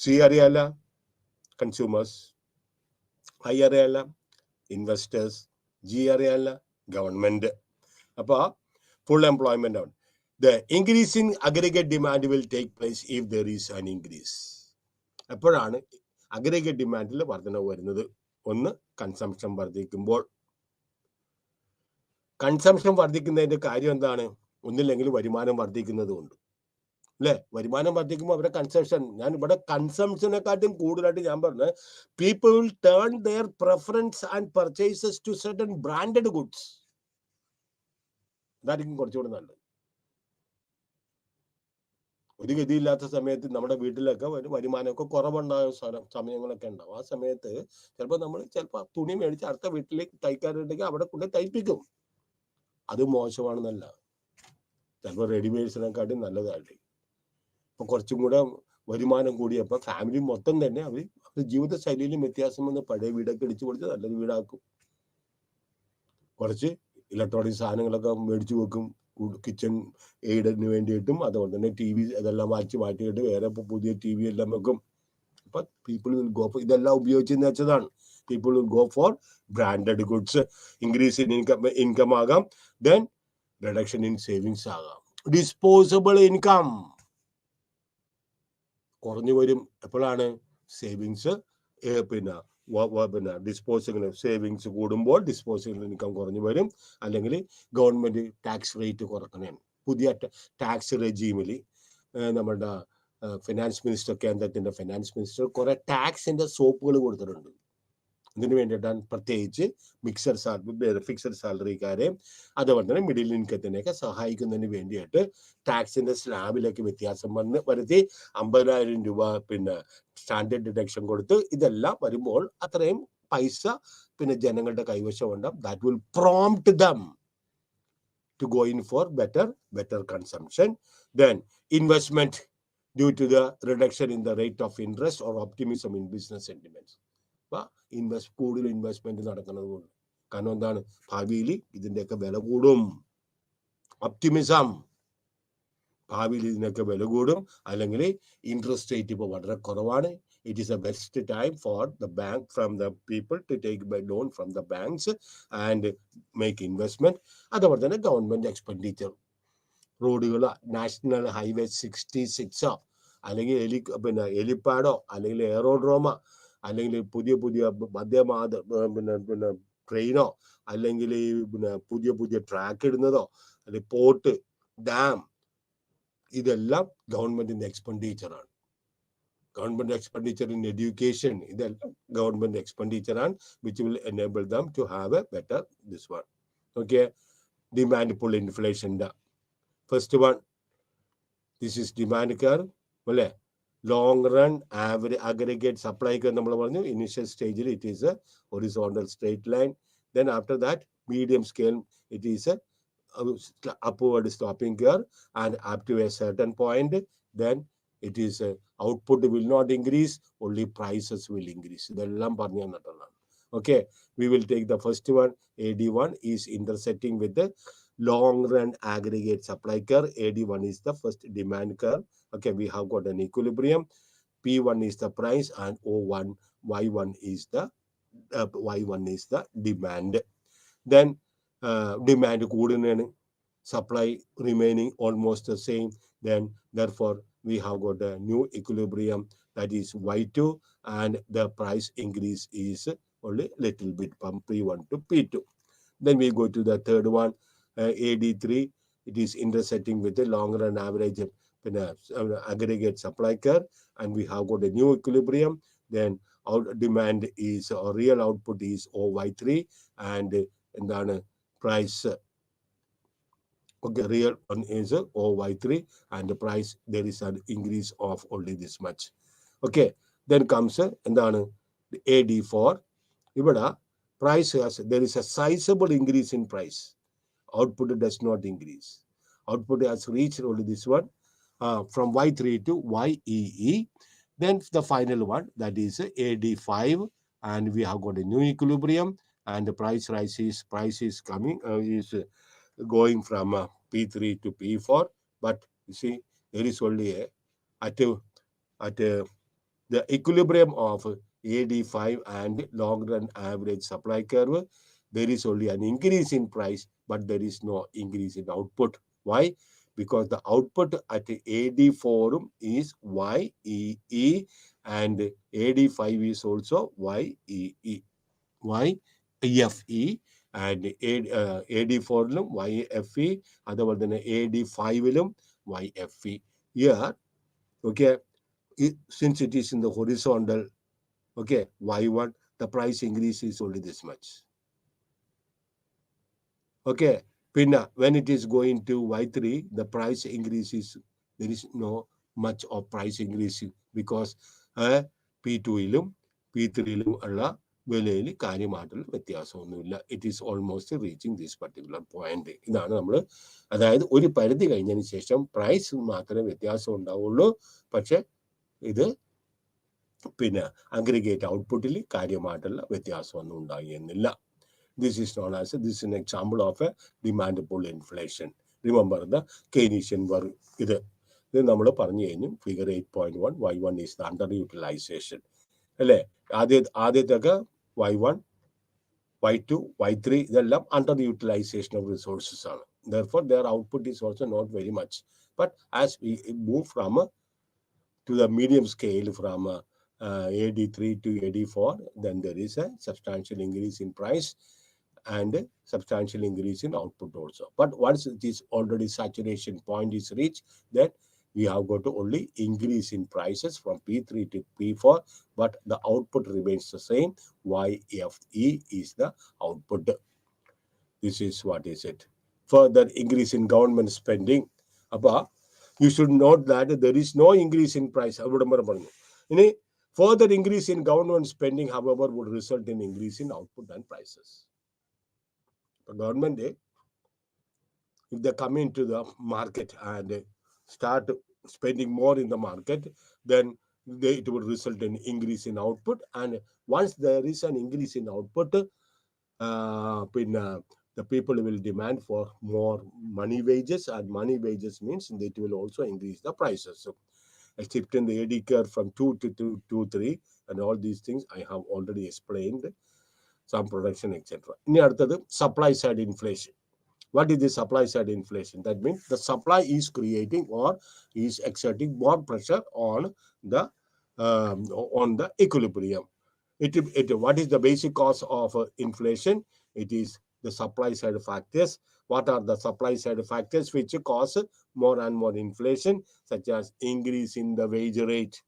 C അറിയാല, കൺസ്യൂമേഴ്സ്. I അറിയാല, ഇൻവെസ്റ്റേഴ്സ്. G അറിയാല, ഗവൺമെന്റ്. അപ്പൊ full employment ആണ്. The increase in aggregate demand will take place if there is an increase. എപ്പോഴാണ് അഗ്രിഗേറ്റ് ഡിമാൻഡിൽ വർധനവ് വരുന്നത്? ഒന്ന്, കൺസംഷൻ വർദ്ധിക്കുമ്പോൾ. കൺസംഷൻ വർദ്ധിക്കുന്നതിന്റെ കാര്യം എന്താണ്? ഒന്നില്ലെങ്കിൽ വരുമാനം വർദ്ധിക്കുന്നത് കൊണ്ട്. അല്ലേ? വരുമാനം വർദ്ധിക്കുമ്പോൾ അവരുടെ കൺസംഷൻ, ഞാൻ ഇവിടെ കൺസംഷനെക്കാട്ടും കൂടുതലായിട്ട് ഞാൻ പറഞ്ഞത് people turn their preference and purchases to certain branded goods. അതായിരിക്കും കുറച്ചുകൂടി നല്ലത്. ഒരു ഗതിയില്ലാത്ത സമയത്ത് നമ്മുടെ വീട്ടിലൊക്കെ വരുമാനമൊക്കെ കുറവുണ്ടായ സമയങ്ങളൊക്കെ ഉണ്ടാവും. ആ സമയത്ത് ചിലപ്പോൾ തുണി മേടിച്ച് അടുത്ത വീട്ടിലേക്ക് തയ്ക്കാറുണ്ടെങ്കിൽ അവിടെ കൊണ്ട് തയ്പ്പിക്കും. അത് മോശമാണെന്നല്ല, ചിലപ്പോൾ റെഡിമെയ്ഡ്സിനെക്കാട്ടും നല്ലതായിട്ട്. ഇപ്പൊ കുറച്ചും കൂടെ വരുമാനം കൂടിയപ്പോൾ ഫാമിലി മൊത്തം തന്നെ അവർ ജീവിത ശൈലിയിലും വ്യത്യാസം വന്ന് പഴയ വീടൊക്കെ ഇടിച്ചു പൊളിച്ച് നല്ലൊരു വീടാക്കും. കുറച്ച് ഇലക്ട്രോണിക് സാധനങ്ങളൊക്കെ മേടിച്ചു വെക്കും, കിച്ചൺ എയ്ഡിന് വേണ്ടിയിട്ടും. അതുപോലെ തന്നെ TV അതെല്ലാം മാറ്റിയിട്ട് വേറെ പുതിയ TV എല്ലാം വെക്കും. അപ്പൊ പീപ്പിൾ വിൽ ഗോ ഫോർ, ഇതെല്ലാം ഉപയോഗിച്ചെന്ന് വെച്ചതാണ്, people will go for branded goods. Increase in income ആകാം, ദെൻ റിഡക്ഷൻ ഇൻ സേവിങ്സ് ആകാം. ഡിസ്പോസബിൾ ഇൻകം കുറഞ്ഞു വരും. എപ്പോഴാണ്? സേവിങ്സ് പിന്നെ ഡിസ്പോസിബിൾ സേവിങ്സ് കൂടുമ്പോൾ ഡിസ്പോസിബിൾ ഇൻകം കുറഞ്ഞു വരും. അല്ലെങ്കിൽ ഗവൺമെന്റ് ടാക്സ് റേറ്റ് കുറക്കണം. പുതിയ ടാക്സ് റെജീമിൽ നമ്മുടെ ഫിനാൻസ് മിനിസ്റ്റർ, കേന്ദ്രത്തിന്റെ ഫിനാൻസ് മിനിസ്റ്റർ കുറെ ടാക്സിന്റെ സോപ്പുകൾ കൊടുത്തിട്ടുണ്ട്. ഇതിനു വേണ്ടിയിട്ടാണ് പ്രത്യേകിച്ച് ഫിക്സഡ് സാലറിക്കാരെ അതുപോലെ തന്നെ മിഡിൽ ഇൻകത്തിനെയൊക്കെ സഹായിക്കുന്നതിന് വേണ്ടിയിട്ട് ടാക്സിന്റെ സ്ലാബിലേക്ക് വ്യത്യാസം വരുത്തി 50,000 രൂപ പിന്നെ സ്റ്റാൻഡേർഡ് ഡിഡക്ഷൻ കൊടുത്ത് ഇതെല്ലാം വരുമ്പോൾ അത്രയും പൈസ പിന്നെ ജനങ്ങളുടെ കൈവശം ഉണ്ടാവും. That will prompt dum to go in for better consumption. Then investment due to the reduction in the rate of interest or optimism in business sentiments. കൂടുതൽ ഇൻവെസ്റ്റ്മെന്റ് നടക്കുന്നത് കൊണ്ട്. കാരണം എന്താണ്? ഭാവിയിൽ ഇതിന്റെയൊക്കെ വില കൂടും. ഒപ്റ്റിമിസം, ഭാവിയിൽ ഇതിനൊക്കെ വില കൂടും. അല്ലെങ്കിൽ ഇൻട്രസ്റ്റ് റേറ്റ് ഇപ്പോൾ വളരെ കുറവാണ്. It is the best time for the bank from the people to take by loan from the banks and make investment. അതുപോലെ തന്നെ ഗവൺമെന്റ് എക്സ്പെൻഡിച്ചർ, റോഡുകൾ, നാഷണൽ ഹൈവേ 66 അല്ലെങ്കിൽ എലിപ്പാഡോ അല്ലെങ്കിൽ എയറോഡ്രോമോ അല്ലെങ്കിൽ പുതിയ മധ്യമാത പിന്നെ ട്രെയിനോ അല്ലെങ്കിൽ പുതിയ ട്രാക്ക് ഇടുന്നതോ അല്ലെങ്കിൽ പോർട്ട്, ഡാം, ഇതെല്ലാം ഗവൺമെന്റിന്റെ എക്സ്പെൻഡിച്ചറാണ്. ഗവൺമെന്റ് എക്സ്പെൻഡിച്ചർ ഇൻ എഡ്യൂക്കേഷൻ, ഇതെല്ലാം ഗവൺമെന്റ് എക്സ്പെൻഡിച്ചറാണ്, which will enable them to have a better this one. Okay, demand pull ഇൻഫ്ലേഷൻ്റെ first one, this is demand curve അല്ലേ. Long run average aggregate supply curve നമ്മൾ പറഞ്ഞു. ഇനിഷ്യൽ സ്റ്റേജിൽ it is a horizontal straight line. Then after that medium scale it is a upward stopping curve, and up to a certain point then it is output will not increase, only prices will increase. ഇതെല്ലാം പറഞ്ഞു തന്നിട്ടുള്ളതാണ്. Okay, we will take the first one. AD1 is intersecting with the long run aggregate supply curve. AD1 is the first demand curve. Okay, we have got an equilibrium. P1 is the price and O1 Y1 is the demand. Then demand കൂടുന്നതാണ്, supply remaining almost the same. Then therefore we have got a new equilibrium, that is Y2, and the price increase is only little bit from P1 to P2. Then we go to the third one, AD3. It is intersecting with the long run average aggregate supply curve, and we have got a new equilibrium. Then our demand is, or real output is OY3, and എന്താണ് price, okay, real one is OY3, and the price there is an increase of only this much. Okay, then comes എന്താണ് AD4. ഇവിടെ price there is a sizable increase in price. Output does not increase. Output has reached only this one, from Y3 to YEE. Then the final one, that is AD5, and we have got a new equilibrium, and the price is coming, is going from P3 to P4. But you see, there is only at the equilibrium of AD5 and long run average supply curve, there is only an increase in price, but there is no increase in output. Why? Because the output at AD4 is YEE, and AD5 is also YEE. YFE, and AD4 YFE, അതുപോലെ തന്നെ AD5 YFE. here, okay, since it is in the horizontal, okay, Y1, the price increase is only this much. Okay, Pinna, when it is going to Y3, the price increase is, there is no much of price increase because P2 P3 ഉള്ള വിലയിൽ കാര്യമായിട്ടുള്ള വ്യത്യാസമൊന്നുമില്ല. It is almost reaching this particular point. ഇതാണ് നമ്മൾ, അതായത് ഒരു പരിധി കഴിഞ്ഞതിന് ശേഷം പ്രൈസ് മാത്രമേ വ്യത്യാസം ഉണ്ടാവുള്ളൂ, പക്ഷെ ഇത് പിന്നെ അഗ്രിഗേറ്റ് ഔട്ട്പുട്ടിൽ കാര്യമായിട്ടുള്ള വ്യത്യാസമൊന്നും ഉണ്ടാകുന്നില്ല. This is known as, this is an example of a demand pull inflation. Remember the Keynesian work. ഇത് നമ്മൾ പറഞ്ഞു കഴിഞ്ഞു. Figure 8.1, Y1 is the underutilization. അല്ലേ? ആദ്യത്തൊക്കെ Y1, Y2, Y3 ഇതെല്ലാം underutilization of resources ആണ്. Therefore, their output is also not very much. But as we move from to the medium scale from AD3 to AD4, then there is a substantial increase in price and substantial increase in output also. But once it is already saturation point is reached, then we have got to only increase in prices from P3 to P4, but the output remains the same. YFE is the output. This is what is it. Further increase in government spending. Appa, you should note that there is no increase in price. Further increase in government spending, however, would result in increase in output and prices. The government, if they come into the market and start spending more in the market, then it would result in increase in output. And once there is an increase in output, the people will demand for more money wages, and money wages means it will also increase the prices. So, except in the AD curve from 2 to 3 and all these things I have already explained, some production, etc. In the supply side inflation. What is the supply side inflation? That means the supply is creating or is exerting more pressure on the equilibrium. What is the basic cause of inflation? It is the supply side factors. What are the supply side factors which cause more and more inflation, such as increase in the wage rate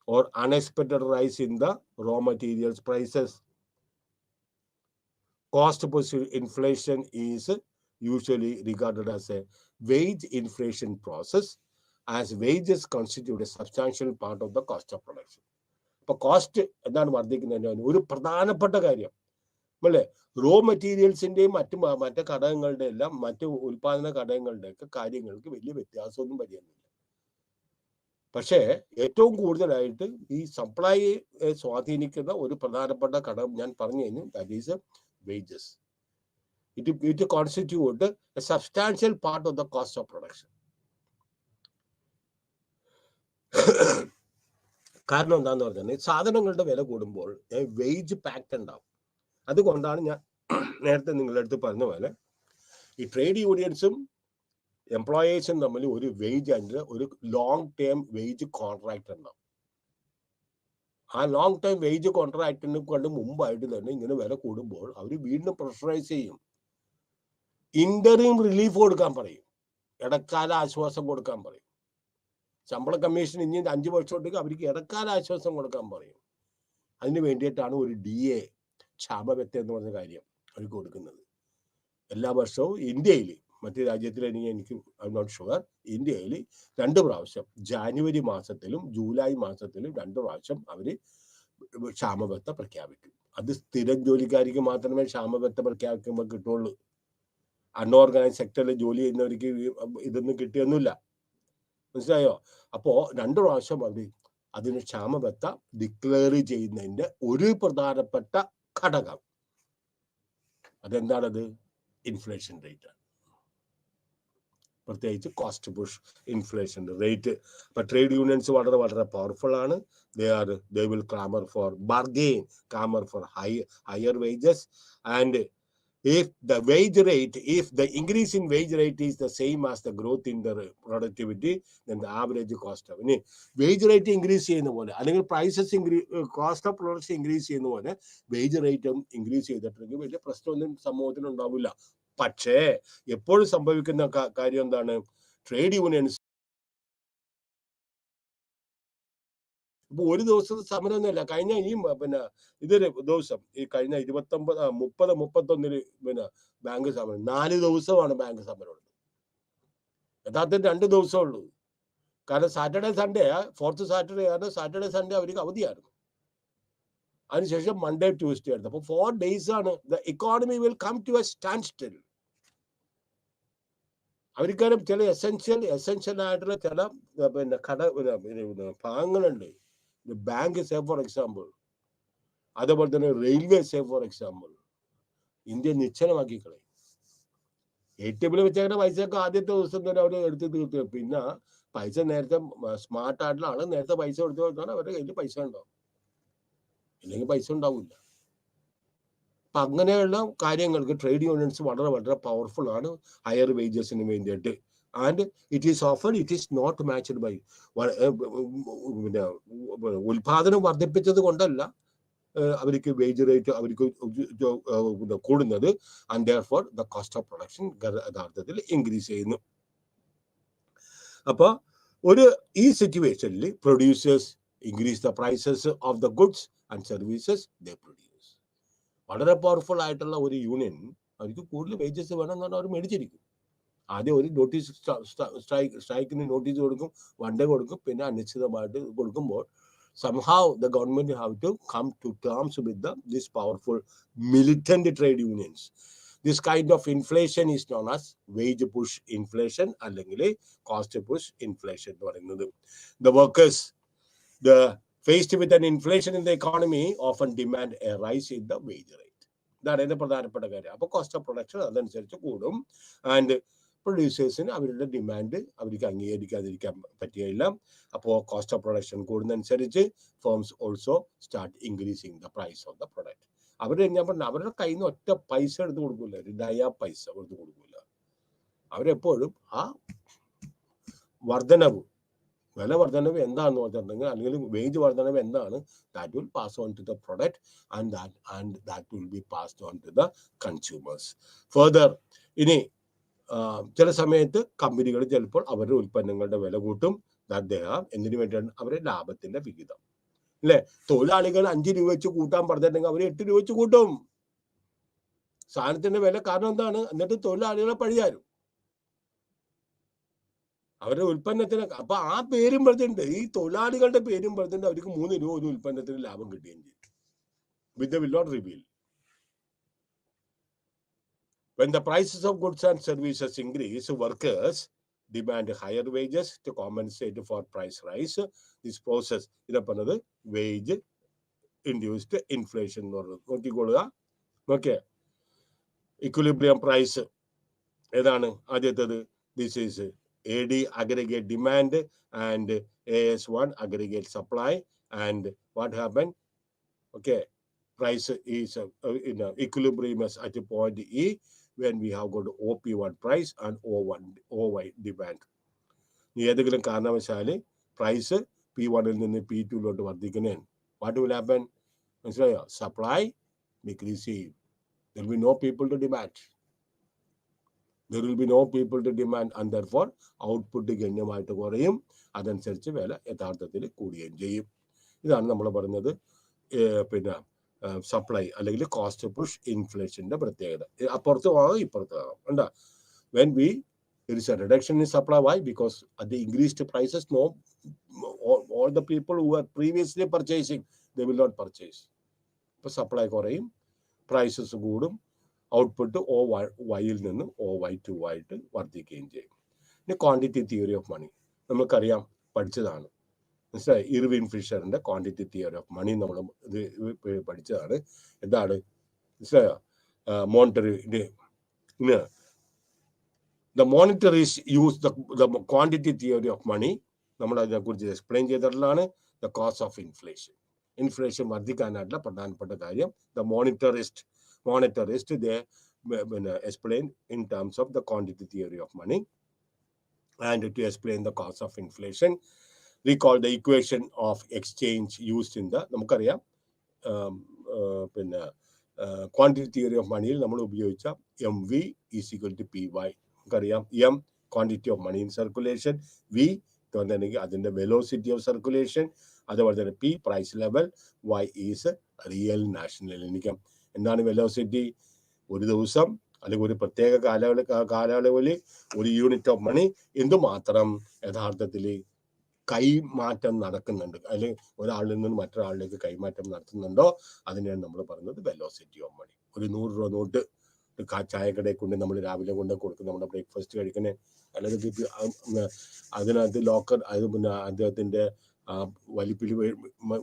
or unexpected rise in the raw materials prices? Cost push inflation is usually regarded as a wage inflation process, as wages constitute a substantial part of the cost of production. അപ്പോൾ കോസ്റ്റ് എന്താണ് വർദ്ധിക്കുന്നതിന് ഒരു പ്രധാനപ്പെട്ട കാര്യം അല്ലേ? റോ മെറ്റീരിയൽസിന്റെയും മറ്റ് ഘടകങ്ങളുടെ എല്ലാം മറ്റ് ഉൽപാദന ഘടകങ്ങളുടെയൊക്കെ കാര്യങ്ങൾക്ക് വലിയ വ്യത്യാസമൊന്നും വരുന്നില്ല. പക്ഷേ ഏറ്റവും കൂടുതലായിട്ട് ഈ സപ്ലൈയെ സ്വാധീനിക്കുന്ന ഒരു പ്രധാനപ്പെട്ട ഘടകം ഞാൻ പറഞ്ഞു കഴിഞ്ഞു, that is wages. It constitute a substantial part of the cost of production. കാരണം എന്താന്ന് പറഞ്ഞാൽ സാധനങ്ങളുടെ വില കൂടുമ്പോൾ വേജ് പാക്ട് ഉണ്ടാവും. അതുകൊണ്ടാണ് ഞാൻ നേരത്തെ നിങ്ങളുടെ അടുത്ത് പറഞ്ഞ പോലെ ഈ ട്രേഡ് യൂണിയൻസും എംപ്ലോയേഴ്സും തമ്മിൽ ഒരു വേജ് ആൻഡ് ഒരു ലോങ് ടേം വേജ് കോൺട്രാക്ട് ഉണ്ടാവും. ആ ലോങ് ടൈം വേജ് കോൺട്രാക്റ്റിന് കൊണ്ട് മുമ്പായിട്ട് തന്നെ ഇങ്ങനെ വില കൂടുമ്പോൾ അവർ വീണ്ടും പ്രഷറൈസ് ചെയ്യും. ഇന്ററിം റിലീഫ് കൊടുക്കാൻ പറയും, ഇടക്കാല ആശ്വാസം കൊടുക്കാൻ പറയും. ശമ്പള കമ്മീഷൻ ഇനി 5 വർഷത്തോട്ടേക്ക് അവർക്ക് ഇടക്കാല ആശ്വാസം കൊടുക്കാൻ പറയും. അതിന് വേണ്ടിയിട്ടാണ് ഒരു DA ക്ഷാമബത്ത എന്ന് പറഞ്ഞ കാര്യം അവർ കൊടുക്കുന്നത്. എല്ലാ വർഷവും ഇന്ത്യയിൽ, മറ്റു രാജ്യത്തിൽ എനിക്ക് ഐ നോട്ട് ഷുവർ, ഇന്ത്യയിൽ 2 പ്രാവശ്യം ജാനുവരി മാസത്തിലും ജൂലൈ മാസത്തിലും 2 പ്രാവശ്യം അവർ ക്ഷാമബത്ത പ്രഖ്യാപിക്കും. അത് സ്ഥിരം ജോലിക്കാർക്ക് മാത്രമേ ക്ഷാമബത്ത പ്രഖ്യാപിക്കുമ്പോൾ കിട്ടുള്ളൂ. അൺഓർഗനൈസ് സെക്ടറിൽ ജോലി ചെയ്യുന്നവർക്ക് ഇതൊന്നും കിട്ടിയൊന്നുമില്ല. മനസ്സിലായോ? അപ്പോ 2 പ്രാവശ്യം അവർ അതിന് ക്ഷാമബത്ത ഡിക്ലെയർ ചെയ്യുന്നതിന്റെ ഒരു പ്രധാനപ്പെട്ട ഘടകം അതെന്താണത്? ഇൻഫ്ലേഷൻ റേറ്റ് ആണ്. പ്രത്യേകിച്ച് കോസ്റ്റ് പുഷ് ഇൻഫ്ലേഷൻ റേറ്റ്. ഇപ്പൊ ട്രേഡ് യൂണിയൻസ് വളരെ വളരെ പവർഫുൾ ആണ്. they will clamor for bargain, clamor for higher wages, and if the increase in wage rate is the same as the growth in the productivity, then the average cost of wage rate increase ചെയ്യുന്ന പോലെ അല്ലെങ്കിൽ prices cost of production increase ചെയ്യുന്ന പോലെ വേജ് റേറ്റും ഇൻക്രീസ് ചെയ്തിട്ടുണ്ടെങ്കിൽ വലിയ പ്രശ്നമൊന്നും സമൂഹത്തിന് ഉണ്ടാവില്ല. പക്ഷേ എപ്പോഴും സംഭവിക്കുന്ന കാര്യം എന്താണ്? ട്രേഡ് യൂണിയൻസ് ഇപ്പൊ ഒരു ദിവസത്തെ സമരമൊന്നുമില്ല. കഴിഞ്ഞ ഈ ഇതൊരു ദിവസം ഈ കഴിഞ്ഞ 30-31 ബാങ്ക് സമരം, 4 ദിവസമാണ് ബാങ്ക് സമരം ഉള്ളത്. യഥാർത്ഥത്തിൽ 2 ദിവസമേ ഉള്ളൂ. കാരണം സാറ്റർഡേ സൺഡേ, 4th സാറ്റർഡേ ആണ്, സാറ്റർഡേ സൺഡേ അവർക്ക് അവധിയായിരുന്നു. അതിനുശേഷം മൺഡേ ട്യൂസ്ഡേ ആയിരുന്നു. അപ്പൊ 4 days ആണ്. The economy will come to a standstill. അവർക്കാരും ചില എസെൻഷ്യൽ ആയിട്ടുള്ള ചില ഭാഗങ്ങളുണ്ട്. ബാങ്ക് സേ ഫോർ എക്സാമ്പിൾ, അതേപോലെ തന്നെ railway say for example, India നിശ്ചലമാക്കി കളയും. ATM വെച്ചേക്കുന്ന പൈസയൊക്കെ ആദ്യത്തെ ദിവസം തന്നെ അവർ എടുത്ത് തീർത്തു. പിന്നെ പൈസ നേരത്തെ സ്മാർട്ട് ആയിട്ടുള്ള ആള് നേരത്തെ പൈസ എടുത്തു കൊടുത്താൽ അവരുടെ കയ്യിൽ പൈസ ഉണ്ടാവും, ഇല്ലെങ്കിൽ പൈസ ഉണ്ടാവില്ല. അപ്പൊ അങ്ങനെയുള്ള കാര്യങ്ങൾക്ക് ട്രേഡ് യൂണിയൻസ് വളരെ വളരെ പവർഫുൾ ആണ് ഹയർ വേജസിന് വേണ്ടിയിട്ട്. And it is not matched by ഉൽപാദനം വർദ്ധിപ്പിച്ചത് കൊണ്ടല്ല അവർക്ക് വേജ് റേറ്റ് അവർക്ക് കൂടുന്നത്. And therefore the cost of production യഥാർത്ഥത്തിൽ ഇൻക്രീസ് ചെയ്യുന്നു. അപ്പൊ ഈ സിറ്റുവേഷനിൽ producers increase the prices of the goods and services they produce. വളരെ പവർഫുൾ ആയിട്ടുള്ള ഒരു യൂണിയൻ അവർക്ക് കൂടുതൽ വേജസ് വേണം എന്ന് പറഞ്ഞാൽ അവർ മേടിച്ചിരിക്കും. ആദ്യം ഒരു നോട്ടീസ് സ്ട്രൈക്കിന് നോട്ടീസ് കൊടുക്കും, 1 day കൊടുക്കും, പിന്നെ അനിശ്ചിതമായിട്ട് കൊടുക്കുമ്പോൾ somehow the government have to come to terms with this powerful militant trade unions. This kind of inflation is known as wage push inflation അല്ലെങ്കിൽ cost push inflation എന്ന് പറയുന്നത്. The workers, faced with an inflation in the economy, often demand a rise in the wage rate. ഇതാണ് ഇതിന്റെ പ്രധാനപ്പെട്ട കാര്യം. അപ്പോൾ കോസ്റ്റ് ഓഫ് പ്രൊഡക്ഷൻ അതനുസരിച്ച് കൂടും. ആൻഡ് പ്രൊഡ്യൂസേഴ്സിന് അവരുടെ ഡിമാൻഡ് അവർക്ക് അംഗീകരിക്കാതിരിക്കാൻ പറ്റുകയില്ല. അപ്പോൾ കോസ്റ്റ് ഓഫ് പ്രൊഡക്ഷൻ കൂടുന്നതനുസരിച്ച് firms also start increasing the price of the product. ഞാൻ പറഞ്ഞ അവരുടെ കയ്യിൽ നിന്ന് ഒറ്റ പൈസ എടുത്ത് കൊടുക്കില്ല, ഒരു പൈസ എടുത്ത് കൊടുക്കില്ല. അവരെപ്പോഴും ആ വില വർധനവ് എന്താണെന്ന് പറഞ്ഞിട്ടുണ്ടെങ്കിൽ, അല്ലെങ്കിൽ വേജ് വർധനവ് എന്താണ്, that will pass on to the product and that will be passed on to the consumers. Further, ഇനി ചില സമയത്ത് കമ്പനികൾ ചിലപ്പോൾ അവരുടെ ഉൽപ്പന്നങ്ങളുടെ വില കൂട്ടും. എന്തിനു വേണ്ടിയാണ്? അവരുടെ ലാഭത്തിന്റെ വിഹിതം, അല്ലെ? തൊഴിലാളികൾ 5 രൂപ വെച്ച് കൂട്ടാൻ പറഞ്ഞിട്ടുണ്ടെങ്കിൽ അവർ 8 രൂപ വെച്ച് കൂട്ടും. സാധനത്തിന്റെ വില കാരണം എന്താണ്? എന്നിട്ട് തൊഴിലാളികളെ പഴിയാരും അവരുടെ ഉൽപ്പന്നത്തിന്. അപ്പൊ ആ പേരും പറഞ്ഞിട്ടുണ്ട്, ഈ തൊഴിലാളികളുടെ പേരും പറഞ്ഞിട്ടുണ്ട് അവർക്ക് 3 രൂപ ഒരു ഉൽപ്പന്നത്തിന് ലാഭം കിട്ടുകയും ചെയ്യും. Which they will not reveal. When the prices of goods and services increase, workers demand higher wages to compensate for price rise. This process is called wage induced inflation. Okay. Equilibrium price. This is AD aggregate demand and AS1 aggregate supply. And what happened? Okay. Price is in equilibrium at a point E when we have got OP1 price and OY demand. ഏതെങ്കിലും കാരണവശാല് പ്രൈസ് P1 നിന്ന് P2 വർദ്ധിക്കുന്നേ, what will happen? മനസ്സിലായോ? സപ്ലൈ ഡിക്രീസ് ചെയ്യും. There will be no people to demand. And therefore output ഗണ്യമായിട്ട് കുറയും. അതനുസരിച്ച് വില യഥാർത്ഥത്തിൽ കൂടുകയും ചെയ്യും. ഇതാണ് നമ്മൾ പറഞ്ഞത് സപ്ലൈ അല്ലെങ്കിൽ കോസ്റ്റ് പുഷ് ഇൻഫ്ലേഷന്റെ പ്രത്യേകത. അപ്പുറത്തും ഇപ്പുറത്തും എന്താ? When there is a reduction in supply, why? Because at the increased prices, all the people who were previously purchasing, they will not purchase. ഇപ്പൊ സപ്ലൈ കുറയും, പ്രൈസസ് കൂടും, ഔട്ട്പുട്ട് OYയിൽ നിന്ന് OY2 ആയിട്ട് വർദ്ധിക്കുകയും ചെയ്യും. ഇനി ക്വാണ്ടിറ്റി തിയറി ഓഫ് മണി നമുക്കറിയാം, പഠിച്ചതാണ്. മനസ്സിലായി? ഇർവിൻ ഫിഷറിന്റെ ക്വാണ്ടിറ്റി തിയറി ഓഫ് മണി നമ്മൾ ഇത് പഠിച്ചതാണ്. എന്താണ്? മനസ്സിലായോ? The monetarists use the quantity theory of money. നമ്മൾ അതിനെക്കുറിച്ച് എക്സ്പ്ലെയിൻ ചെയ്തിട്ടുള്ളതാണ്. The cause of inflation. Inflation വർദ്ധിക്കാനായിട്ടുള്ള പ്രധാനപ്പെട്ട കാര്യം the monetarists they explain in terms of the quantity theory of money. And to explain the cause of inflation, recall the equation of exchange used in the നമുക്കറിയാം ക്വാണ്ടിറ്റി തിയറി ഓഫ് മണിയിൽ നമ്മൾ ഉപയോഗിച്ച MV is equal to PY. നമുക്കറിയാം M quantity of money in circulation, V അതിന്റെ velocity of circulation, അതുപോലെ തന്നെ P price level, Y is real national income. എന്താണ് വെലോസിറ്റി? ഒരു ദിവസം അല്ലെങ്കിൽ ഒരു പ്രത്യേക കാലയളവിൽ ഒരു യൂണിറ്റ് ഓഫ് മണി എന്തുമാത്രം യഥാർത്ഥത്തിൽ കൈമാറ്റം നടക്കുന്നുണ്ട്, അല്ലെങ്കിൽ ഒരാളിൽ നിന്ന് മറ്റൊരാളിലേക്ക് കൈമാറ്റം നടത്തുന്നുണ്ടോ, അതിനെയാണ് നമ്മൾ പറയുന്നത് വെലോസിറ്റി ഓഫ് മണി. ഒരു 100 രൂപ നോട്ട് ചായക്കടയിൽ കൊണ്ട് നമ്മൾ രാവിലെ കൊണ്ട് കൊടുക്കും, നമ്മുടെ ബ്രേക്ക്ഫാസ്റ്റ് കഴിക്കണേ, അല്ലെങ്കിൽ അതിനകത്ത് ലോക്കർ അത് പിന്നെ അദ്ദേഹത്തിന്റെ വലിപ്പിൽ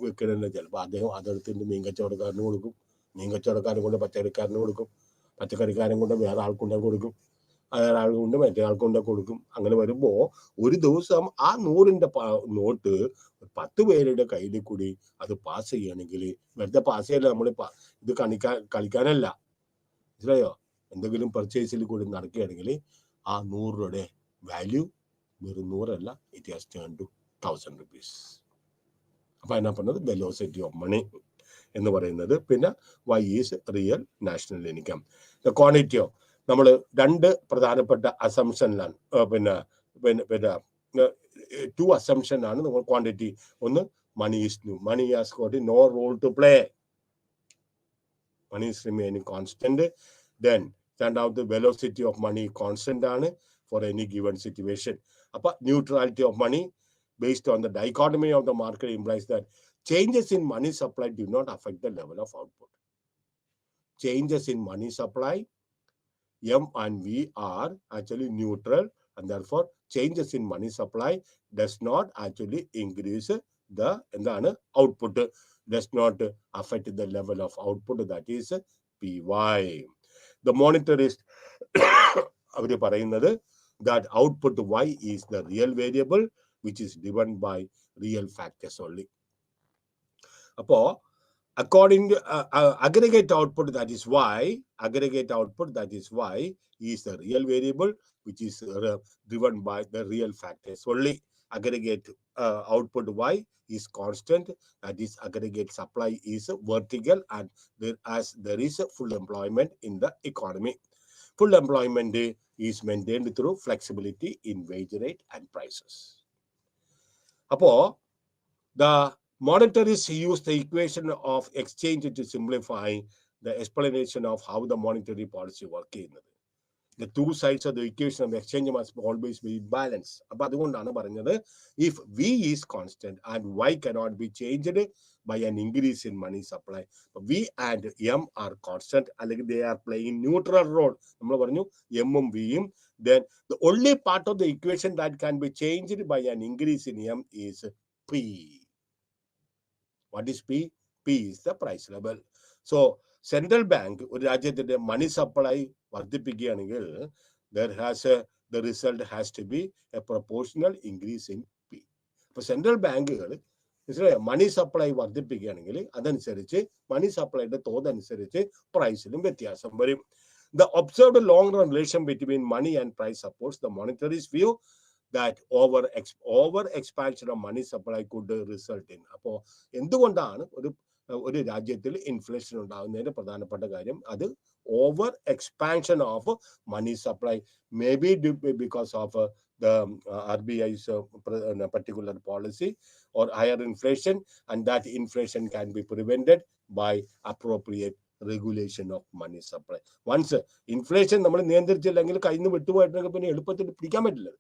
വെക്കണമെന്ന് ചിലപ്പോൾ അദ്ദേഹം അതെടുത്തിട്ട് മീൻ കച്ചവടക്കാരന് കൊടുക്കും, മീൻ കച്ചവടക്കാരൻ കൊണ്ട് പച്ചക്കറിക്കാരന് കൊടുക്കും, പച്ചക്കറിക്കാരൻ കൊണ്ട് വേറെ ആൾക്കൊണ്ടേ കൊടുക്കും, വേറെ ആൾ കൊണ്ട് മറ്റേ ആൾക്കൊണ്ടേ കൊടുക്കും. അങ്ങനെ വരുമ്പോൾ ഒരു ദിവസം ആ 100ന്റെ നോട്ട് 10 പേരുടെ കയ്യിൽ കൂടി അത് പാസ് ചെയ്യണമെങ്കിൽ, വെറുതെ പാസ് ചെയ്യല്ല, നമ്മൾ ഇത് കളിക്കാനല്ല, മനസ്സിലായോ? എന്തെങ്കിലും പർച്ചേസിൽ കൂടി നടക്കുകയാണെങ്കിൽ ആ 100 രൂപയുടെ വാല്യൂ വെറും 100 അല്ല, it has turn to 1000 rupees. അപ്പൊ അതിനാ പറഞ്ഞത് വെലോസിറ്റി ഓഫ് മണി എന്ന് പറയുന്നത്. പിന്നെ Y is real national income. ക്വാണ്ടിറ്റിയോ നമ്മൾ 2 പ്രധാനപ്പെട്ട അസംഷനിലാണ്, പിന്നെ 2 അസംഷൻ ആണ് നമ്മൾ ക്വാണ്ടിറ്റി. ഒന്ന്, money is new, money has got no role to play, money is remaining constant. Then രണ്ടാമത് വെലോസിറ്റി ഓഫ് മണി കോൺസ്റ്റന്റ് ആണ് ഫോർ എനി ഗിവൺ സിറ്റുവേഷൻ. അപ്പൊ neutrality of money based on the dichotomy of the market implies that changes in money supply do not affect the level of output. Changes in money supply, M and V are actually neutral, and therefore changes in money supply does not actually increase the output, does not affect the level of output, that is PY. The monetarist അവര് പറയുന്നത് that output Y is the real variable which is driven by real factors only. Appo according to aggregate output, that is Y, aggregate output, that is Y, is the real variable which is driven by the real factors only. Aggregate output Y is constant, that is aggregate supply is vertical, and there is full employment in the economy. Full employment is maintained through flexibility in wage rate and prices. Appo the monetarists use the equation of exchange to simplify the explanation of how the monetary policy work. The two sides of the equation of the exchange must always be balanced. Appo adukondana paranjathu, if V is constant and Y cannot be changed by an increase in money supply, V and M are constant, അല്ലെങ്കിൽ they are playing neutral role. നമ്മൾ പറഞ്ഞു M ഉം V ഉം. Then the only part of the equation that can be changed by an increase in M is P. What is P? P is the price level. So central bank ഒരു രാജ്യത്തിന്റെ മണി സപ്ലൈ വർദ്ധിപ്പിക്കുകയാണെങ്കിൽ the result has to be a proportional increase in P. അപ്പോൾ സെൻട്രൽ ബാങ്കുകൾ മണി സപ്ലൈ വർദ്ധിപ്പിക്കുകയാണെങ്കിൽ അതനുസരിച്ച് മണി സപ്ലൈയുടെ തോതനുസരിച്ച് പ്രൈസിലും വ്യത്യാസം വരും. The observed long-run relation between money and price supports the monetarist view that over expansion of money supply could result in. അപ്പോൾ എന്തുകൊണ്ടാണ് ഒരു രാജ്യത്തിൽ ഇൻഫ്ലേഷൻ ഉണ്ടാകുന്നതിന്റെ പ്രധാനപ്പെട്ട കാര്യം? അത് over expansion of money supply, maybe because of the RBI's particular policy or higher inflation, and that inflation can be prevented by appropriate regulation of money supply. Once inflation നമ്മൾ നിയന്ത്രിച്ചില്ലെങ്കിൽ കയ്യിൽ നിന്ന് വിട്ടുപോയിട്ടുണ്ടെങ്കിൽ പിന്നെ എളുപ്പത്തിൽ പിടിക്കാൻ പറ്റില്ല.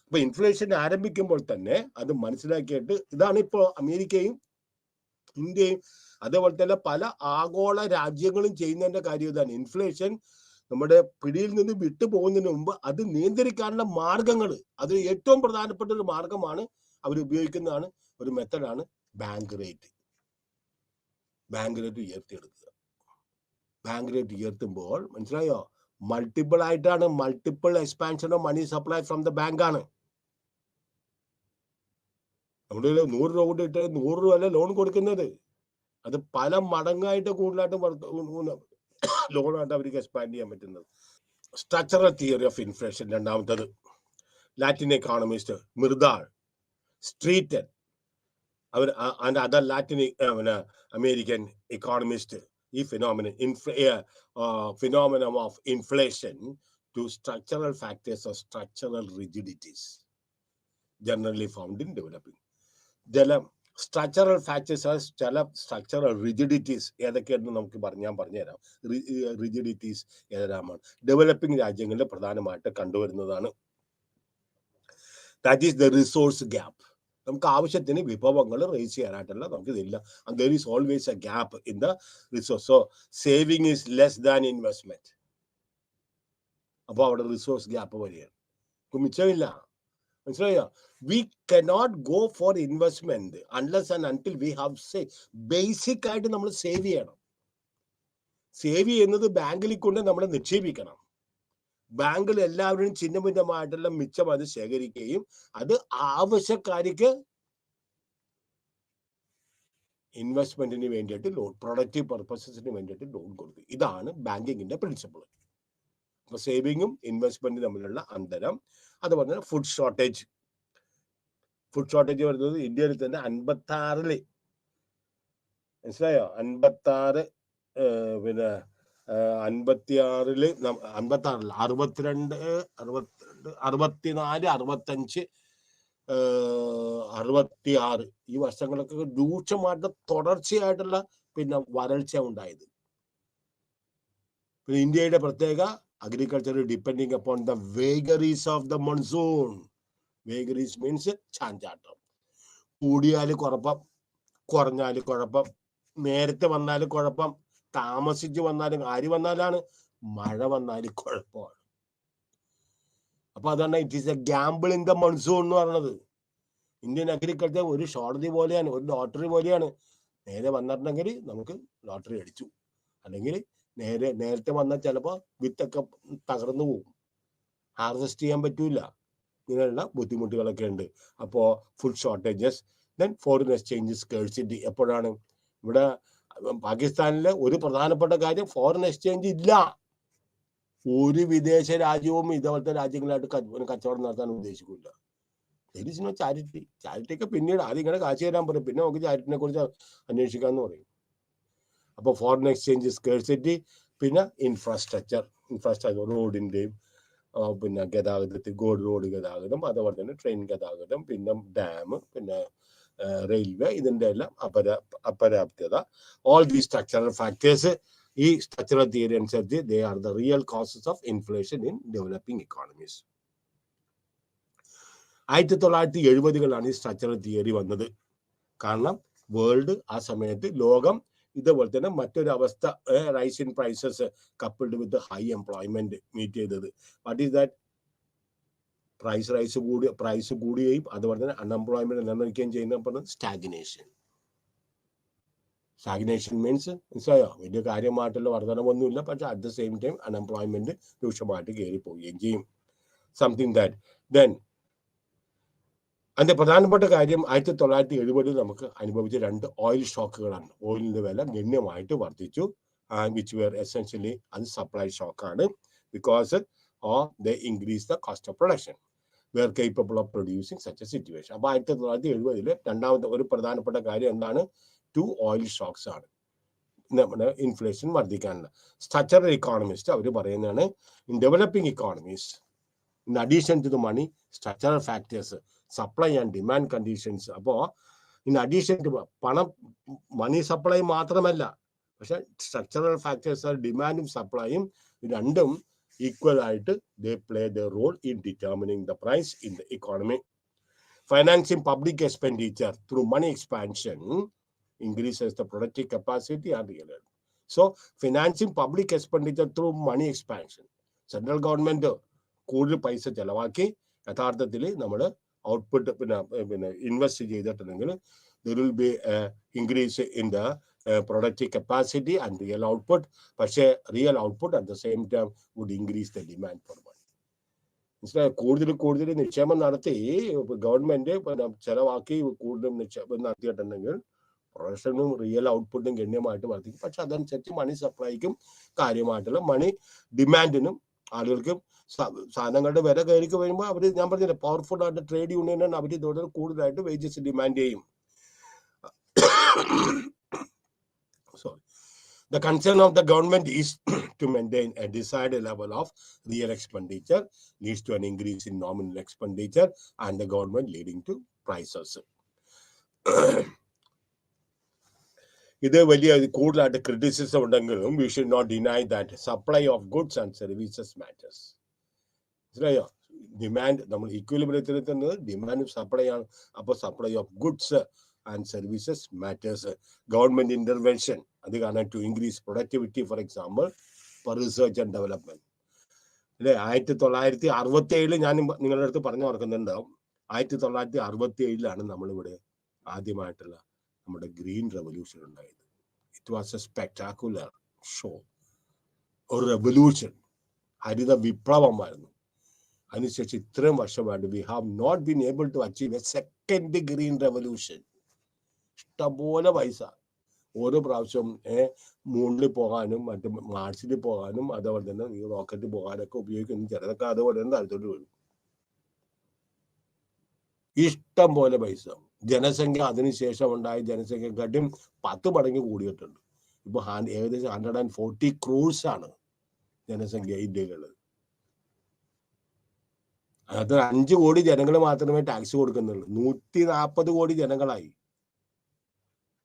അപ്പൊ ഇൻഫ്ലേഷൻ ആരംഭിക്കുമ്പോൾ തന്നെ അത് മനസ്സിലാക്കിയിട്ട്, ഇതാണ് ഇപ്പോൾ അമേരിക്കയും ഇന്ത്യയും അതേപോലെ തന്നെ പല ആഗോള രാജ്യങ്ങളും ചെയ്യുന്നതിന്റെ കാര്യം ഇതാണ്. ഇൻഫ്ലേഷൻ നമ്മുടെ പിടിയിൽ നിന്ന് വിട്ടുപോകുന്നതിന് മുമ്പ് അത് നിയന്ത്രിക്കാനുള്ള മാർഗങ്ങൾ, അത് ഏറ്റവും പ്രധാനപ്പെട്ട ഒരു മാർഗമാണ് അവർ ഉപയോഗിക്കുന്നതാണ്, ഒരു മെത്തഡാണ് ബാങ്ക് റേറ്റ്. ബാങ്ക് റേറ്റ് ഉയർത്തിയെടുക്കുക. ബാങ്ക് റേറ്റ് ഉയർത്തുമ്പോൾ മനസ്സിലായോ, മൾട്ടിപ്പിൾ ആയിട്ടാണ്, multiple expansion of money supply from the bank ആണ്. നമ്മുടെ 100 രൂപ കൊണ്ടിട്ട് 100 രൂപ അല്ല ലോൺ കൊടുക്കുന്നത്, അത് പല മടങ്ങായിട്ട് കൂടുതലായിട്ട് ലോണായിട്ട് അവർക്ക് എക്സ്പാൻഡ് ചെയ്യാൻ പറ്റുന്നത്. സ്ട്രക്ചറൽ തിയറി ഓഫ് ഇൻഫ്ലേഷൻ രണ്ടാമത്തത്. ലാറ്റിൻ എക്കോണമിസ്റ്റ് മിർദാൾ, സ്ട്രീറ്റൻ, അവർ and other Latin American economists, ഈ phenomenon of inflation to structural factors or structural rigidities generally found in developing. Structural factors are structural rigidities. Rigidities developing രാജ്യങ്ങളിൽ പ്രധാനമായിട്ട് കണ്ടുവരുന്നതാണ്. That is the resource gap. നമുക്ക് ആവശ്യത്തിന് വിഭവങ്ങൾ റേസ് ചെയ്യാനായിട്ടുള്ള നമുക്കിതില്ല. And there is always a gap in the resource. So saving is less than investment. അപ്പോൾ അവിടെ റിസോഴ്സ് ഗ്യാപ്പ് വരികയാണ്. മിച്ചമില്ല. മനസ്സിലായോ? We cannot go for investment unless and until we have basic ആയിട്ട് നമ്മൾ സേവ് ചെയ്യണം. സേവ് ചെയ്യുന്നത് ബാങ്കിൽ കൊണ്ട് നമ്മൾ നിക്ഷേപിക്കണം. ബാങ്കിൽ എല്ലാവരും ചിഹ്നഭിന്നമായിട്ടുള്ള മിച്ചം അത് ശേഖരിക്കുകയും അത് ആവശ്യക്കാർക്ക് ഇൻവെസ്റ്റ്മെന്റിന് വേണ്ടിയിട്ട് ലോൺ, പ്രൊഡക്റ്റീവ് പർപ്പസസിന് വേണ്ടിയിട്ട് ലോൺ കൊടുക്കും. ഇതാണ് ബാങ്കിങ്ങിന്റെ പ്രിൻസിപ്പിൾ. അപ്പൊ സേവിങ്ങും ഇൻവെസ്റ്റ്മെന്റും തമ്മിലുള്ള അന്തരം. അതുപോലെ തന്നെ ഫുഡ് ഷോർട്ടേജ് വരുന്നത് ഇന്ത്യയിൽ തന്നെ 56 മനസ്സിലായോ? 56 പിന്നെ 56 62 64 65 66 ഈ വർഷങ്ങളൊക്കെ രൂക്ഷമായിട്ട് തുടർച്ചയായിട്ടുള്ള പിന്നെ വരൾച്ച ഉണ്ടായത്. പിന്നെ ഇന്ത്യയുടെ പ്രത്യേക agriculture depending upon the vagaries of the monsoon. Vagaries means ചാഞ്ചാട്ടം. കൂടിയാൽ കുഴപ്പം, കുറഞ്ഞാൽ കുഴപ്പം, നേരത്തെ വന്നാൽ കുഴപ്പം, താമസിച്ച് വന്നാലും ആര് വന്നാലാണ്, മഴ വന്നാൽ കുഴപ്പമാണ്. അപ്പൊ അതാണ് it is A Gamble in the monsoon എന്ന് പറയുന്നത്. ഇന്ത്യൻ അഗ്രികൾച്ചർ ഒരു ഷോർട്ടറി പോലെയാണ്, ഒരു ലോട്ടറി പോലെയാണ്. നേരെ വന്നിട്ടുണ്ടെങ്കിൽ നമുക്ക് ലോട്ടറി അടിച്ചു, അല്ലെങ്കിൽ നേരത്തെ വന്നാൽ ചിലപ്പോൾ വിത്തൊക്കെ തകർന്നു പോകും, ഹാർവെസ്റ്റ് ചെയ്യാൻ പറ്റൂല. ഇങ്ങനെയുള്ള ബുദ്ധിമുട്ടുകളൊക്കെ ഉണ്ട്. അപ്പോൾ food shortages, then foreign exchange scarcity. എപ്പോഴാണ് ഇവിടെ പാകിസ്ഥാനിലെ ഒരു പ്രധാനപ്പെട്ട കാര്യം, ഫോറിൻ എക്സ്ചേഞ്ച് ഇല്ല. ഒരു വിദേശ രാജ്യവും ഇതേപോലത്തെ രാജ്യങ്ങളായിട്ട് കച്ചവടം നടത്താൻ ഉദ്ദേശിക്കില്ല. ചാരിറ്റിയൊക്കെ പിന്നീട് ആദ്യം ഇങ്ങനെ കാശ് തരാൻ പറയും, പിന്നെ നമുക്ക് ചാരിറ്റിനെ കുറിച്ച് അന്വേഷിക്കാന്ന് പറയും. അപ്പോൾ ഫോറിൻ എക്സ്ചേഞ്ച് സ്കേഴ്സിറ്റി, പിന്നെ ഇൻഫ്രാസ്ട്രക്ചർ റോഡിൻ്റെയും പിന്നെ ഗതാഗതത്തിൽ റോഡ് ഗതാഗതം, അതുപോലെ തന്നെ ട്രെയിൻ ഗതാഗതം, പിന്നെ ഡാം, പിന്നെ റെയിൽവേ, ഇതിൻ്റെ എല്ലാം അപര്യാപ്തത. ഓൾ ദീസ് സ്ട്രക്ചറൽ ഫാക്ടേഴ്സ്, ഈ സ്ട്രക്ചറൽ തിയറി അനുസരിച്ച് they are the real causes of inflation in developing economies. 1970-കളാണ് ഈ സ്ട്രക്ചറൽ തിയറി വന്നത്. കാരണം വേൾഡ് ആ സമയത്ത് ലോകം ഇതേപോലെ തന്നെ മറ്റൊരു അവസ്ഥ, rise in prices coupled with high employment meet ചെയ്തത്. What is that? പ്രൈസ് കൂടുകയും അതുപോലെ തന്നെ അൺഎംപ്ലോയ്മെന്റ് നിലനിൽക്കുകയും ചെയ്യുന്ന സ്റ്റാഗ്നേഷൻ. സ്റ്റാഗ്നേഷൻ മീൻസ് മനസ്സിലായോ? വലിയ കാര്യമായിട്ടുള്ള വർധനമൊന്നുമില്ല, പക്ഷെ at the same time unemployment രൂക്ഷമായിട്ട് കയറി പോവുകയും ചെയ്യും. Something that. ദെൻ അതിന്റെ പ്രധാനപ്പെട്ട കാര്യം 1970 നമുക്ക് അനുഭവിച്ച 2 ഓയിൽ ഷോക്കുകളാണ്. ഓയിലിന്റെ വില ഗണ്യമായിട്ട് വർദ്ധിച്ചു. വിച്ച് വെയർ എസെൻഷ്യലി അത് സപ്ലൈ ഷോക്കാണ്. Because they increase the cost of production. We are capable of producing such a situation. അപ്പോൾ 1970 രണ്ടാമത്തെ ഒരു പ്രധാനപ്പെട്ട കാര്യം എന്താണ്? 2 ഓയിൽ ഷോക്സ് ആണ് നമ്മുടെ ഇൻഫ്ലേഷൻ വർദ്ധിക്കാനുള്ള. സ്ട്രക്ചറൽ ഇക്കോണമിസ്റ്റ് അവർ പറയുന്നതാണ്, in developing economies, in addition to the money, structural factors, supply and demand conditions. അപ്പോൾ in addition to money supply മാത്രമല്ല, പക്ഷെ സ്ട്രക്ചറൽ ഫാക്ടേഴ്സ്, ഡിമാൻഡും സപ്ലൈയും രണ്ടും equal ആയിട്ട് they play their role in determining the price in the economy. Financing public expenditure through money expansion increases the productive capacity and real wealth. So financing public expenditure through money expansion, central government കൂടുതൽ പൈസ ചെലവാക്കി യഥാർത്ഥത്തിൽ നമ്മൾ ഔട്ട്പുട്ട് പിന്നെ ഇൻവെസ്റ്റ് ചെയ്തിട്ടുണ്ടെങ്കിൽ there will be increase in the productive capacity and real output. പക്ഷേ real output at the same time would increase the demand for money. മനസ്സിലായി? കൂടുതൽ നിക്ഷേപം നടത്തി ഗവൺമെന്റ് ചെലവാക്കി കൂടുതൽ നിക്ഷേപം നടത്തിയിട്ടുണ്ടെങ്കിൽ പ്രൊഡക്ഷനും റിയൽ ഔട്ട്പുട്ടും ഗണ്യമായിട്ട് വർദ്ധിക്കും. പക്ഷെ അതനുസരിച്ച് മണി സപ്ലൈക്കും കാര്യമായിട്ടുള്ള മണി ഡിമാൻഡിനും ആളുകൾക്കും സാധനങ്ങളുടെ വില കയറി വരുമ്പോൾ അവർ, ഞാൻ പറഞ്ഞില്ല, പവർഫുൾ ആയിട്ട് ട്രേഡ് യൂണിയനാണ്, അവർ ഇതോടെ കൂടുതലായിട്ട് വേജസ് ഡിമാൻഡ് ചെയ്യും. Sorry. The concern of the government is to maintain a desired level of real expenditure, leads to an increase in nominal expenditure and the government leading to prices. ഇത് വലിയ കൂടുതലായിട്ട് ക്രിറ്റിസിസം ഉണ്ടെങ്കിലും we should not deny that supply of goods and services matters. മനസ്സിലായോ? ഡിമാൻഡ് നമ്മൾ ഈക്വിലിബ്രിയത്തിൽ എത്തുന്നത് ഡിമാൻഡും സപ്ലൈ ആണ്. അപ്പോൾ supply of goods and services matters. Government intervention അത് കാരണം to increase productivity, for example for research and development. അല്ലെ, 1967 ഞാൻ നിങ്ങളുടെ അടുത്ത് പറഞ്ഞു ഓർക്കുന്നുണ്ടാവും. 1967 നമ്മളിവിടെ ആദ്യമായിട്ടുള്ള നമ്മുടെ ഗ്രീൻ റെവല്യൂഷൻ ഉണ്ടായത്. It was a spectacular show, ഒരു റെവല്യൂഷൻ, ഹരിത വിപ്ലവമായിരുന്നു. അതിനുശേഷം ഇത്രയും വർഷമായിട്ട് we have not been able to achieve a second green revolution. ഇഷ്ടംപോലെ പൈസ ഓരോ പ്രാവശ്യം മൂണിൽ പോകാനും മറ്റു മാർസിൽ പോകാനും അതേപോലെ തന്നെ ഈ റോക്കറ്റിൽ പോകാനൊക്കെ ഉപയോഗിക്കുന്നു. ചിലതൊക്കെ അതുപോലെ തന്നെ താഴ്ത്തോട്ട് വരും. ഇഷ്ടം പോലെ പൈസ. ജനസംഖ്യ അതിനുശേഷം ഉണ്ടായ ജനസംഖ്യക്കാട്ടും 10 മടങ്ങ് കൂടിയിട്ടുണ്ട്. ഇപ്പൊ ഏകദേശം 140 crores ആണ് ജനസംഖ്യ ഇന്ത്യയിലുള്ളത്. അത് 5 കോടി ജനങ്ങൾ മാത്രമേ ടാക്സ് കൊടുക്കുന്നുള്ളൂ. 140 കോടി ജനങ്ങളായി.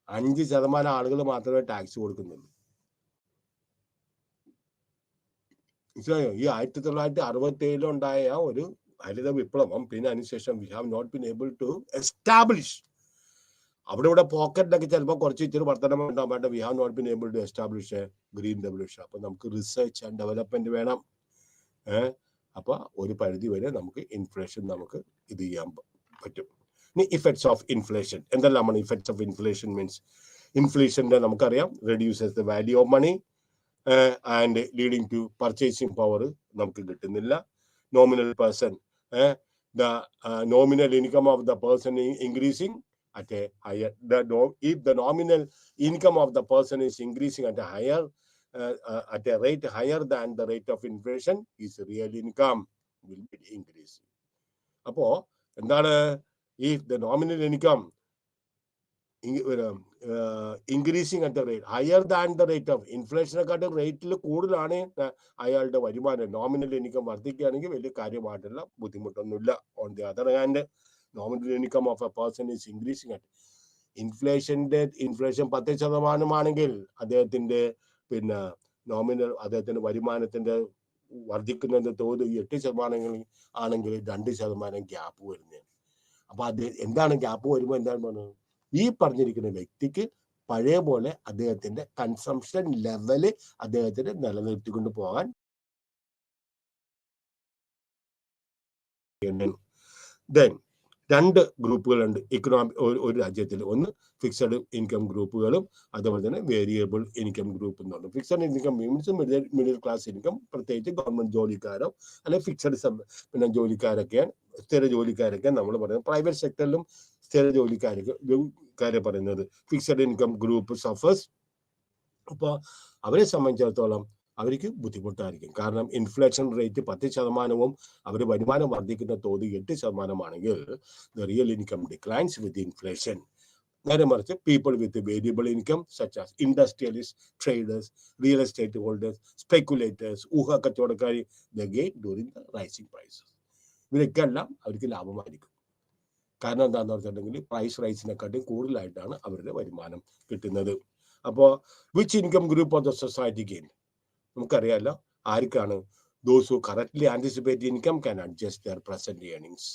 5% ആളുകൾ മാത്രമേ ടാക്സ് കൊടുക്കുന്നുള്ളൂ. മനസ്സിലായോ? ഈ 1967 ഉണ്ടായ ഒരു ഹരിത വിപ്ലവം, പിന്നെ അതിനുശേഷം we have not been able to establish. അവിടെ ഇവിടെ പോക്കറ്റിലൊക്കെ ചിലപ്പോൾ കുറച്ച് ഇച്ചിരി വർധനം ഉണ്ടാവാൻ we have not been able to establish a green revolution. അപ്പൊ നമുക്ക് റിസർച്ച് ആൻഡ് ഡെവലപ്മെന്റ് വേണം. അപ്പൊ ഒരു പരിധി വരെ നമുക്ക് ഇൻഫ്ലേഷൻ നമുക്ക് ഇത് ചെയ്യാൻ പറ്റും. ഇനി ഇഫക്ട്സ് ഓഫ് ഇൻഫ്ലേഷൻ എന്തെല്ലാമാണ്? ഇഫക്ട്സ് ഓഫ് ഇൻഫ്ലേഷൻ മീൻസ് ഇൻഫ്ലേഷന്റെ നമുക്കറിയാം reduces the value of money and leading to purchasing power നമുക്ക് കിട്ടുന്നില്ല. Nominal person the nominal income of the person increasing at a higher, if the nominal income of the person is increasing at a higher at a rate higher than the rate of inflation, his real income will be increasing. അപ്പോ എന്താണ്? if the nominal income increasing at the rate higher than the rate of inflation റേറ്റിൽ കൂടുതലാണ് അയാളുടെ വരുമാനം, നോമിനൽ ഇൻകം വർദ്ധിക്കുകയാണെങ്കിൽ വലിയ കാര്യമായിട്ടുള്ള ബുദ്ധിമുട്ടൊന്നുമില്ല. On the other hand nominal income of A person is increasing at inflation 10% അദ്ദേഹത്തിന്റെ പിന്നെ നോമിനൽ അദ്ദേഹത്തിന്റെ വരുമാനത്തിന്റെ വർദ്ധിക്കുന്നതിന്റെ തോത് 8% ആണെങ്കിൽ 2% ഗ്യാപ്പ് വരുന്നതാണ്. അപ്പൊ അത് എന്താണ് ഗ്യാപ്പ് വരുമ്പോൾ എന്താണ് പറയുന്നത്? ഈ പറഞ്ഞിരിക്കുന്ന വ്യക്തിക്ക് പഴയ പോലെ അദ്ദേഹത്തിന്റെ കൺസംഷൻ ലെവല് അദ്ദേഹത്തിന് നിലനിർത്തിക്കൊണ്ട് പോകാൻ ദെൻ 2 ഗ്രൂപ്പുകളുണ്ട് ഒരു രാജ്യത്തിൽ. ഒന്ന് ഫിക്സഡ് ഇൻകം ഗ്രൂപ്പുകളും അതുപോലെ തന്നെ വേരിയബിൾ ഇൻകം ഗ്രൂപ്പ് എന്ന് പറഞ്ഞു. Fixed income means middle class income, പ്രത്യേകിച്ച് ഗവൺമെന്റ് ജോലിക്കാരോ അല്ലെങ്കിൽ ഫിക്സഡ് പിന്നെ ജോലിക്കാരൊക്കെയാണ്. സ്ഥിര ജോലിക്കാരൊക്കെ നമ്മൾ പറയുന്നത്. പ്രൈവറ്റ് സെക്ടറിലും സ്ഥിര ജോലിക്കാരെ പറയുന്നത് ഫിക്സഡ് ഇൻകം ഗ്രൂപ്പ് സഫേഴ്സ്. അപ്പോൾ അവരെ സംബന്ധിച്ചിടത്തോളം അവർക്ക് ബുദ്ധിമുട്ടായിരിക്കും. കാരണം ഇൻഫ്ലേഷൻ റേറ്റ് 10%, അവർ വരുമാനം വർദ്ധിക്കുന്ന തോത് 8% the real income declines with inflation. നേരെ മറിച്ച് people with variable income such as industrialist, traders, real estate holders, speculators, ഊഹ കച്ചവടക്കാർ, the gain during the rising prices. ഇവരൊക്കെ എല്ലാം അവർക്ക് ലാഭമായിരിക്കും. കാരണം എന്താണെന്ന് വെച്ചിട്ടുണ്ടെങ്കിൽ പ്രൈസ് റൈസിനെക്കാട്ടും കൂടുതലായിട്ടാണ് അവരുടെ വരുമാനം കിട്ടുന്നത്. അപ്പോൾ which income group of the society gain? നമുക്കറിയാമല്ലോ ആർക്കാണ്? Those who correctly anticipate income can adjust their present earnings.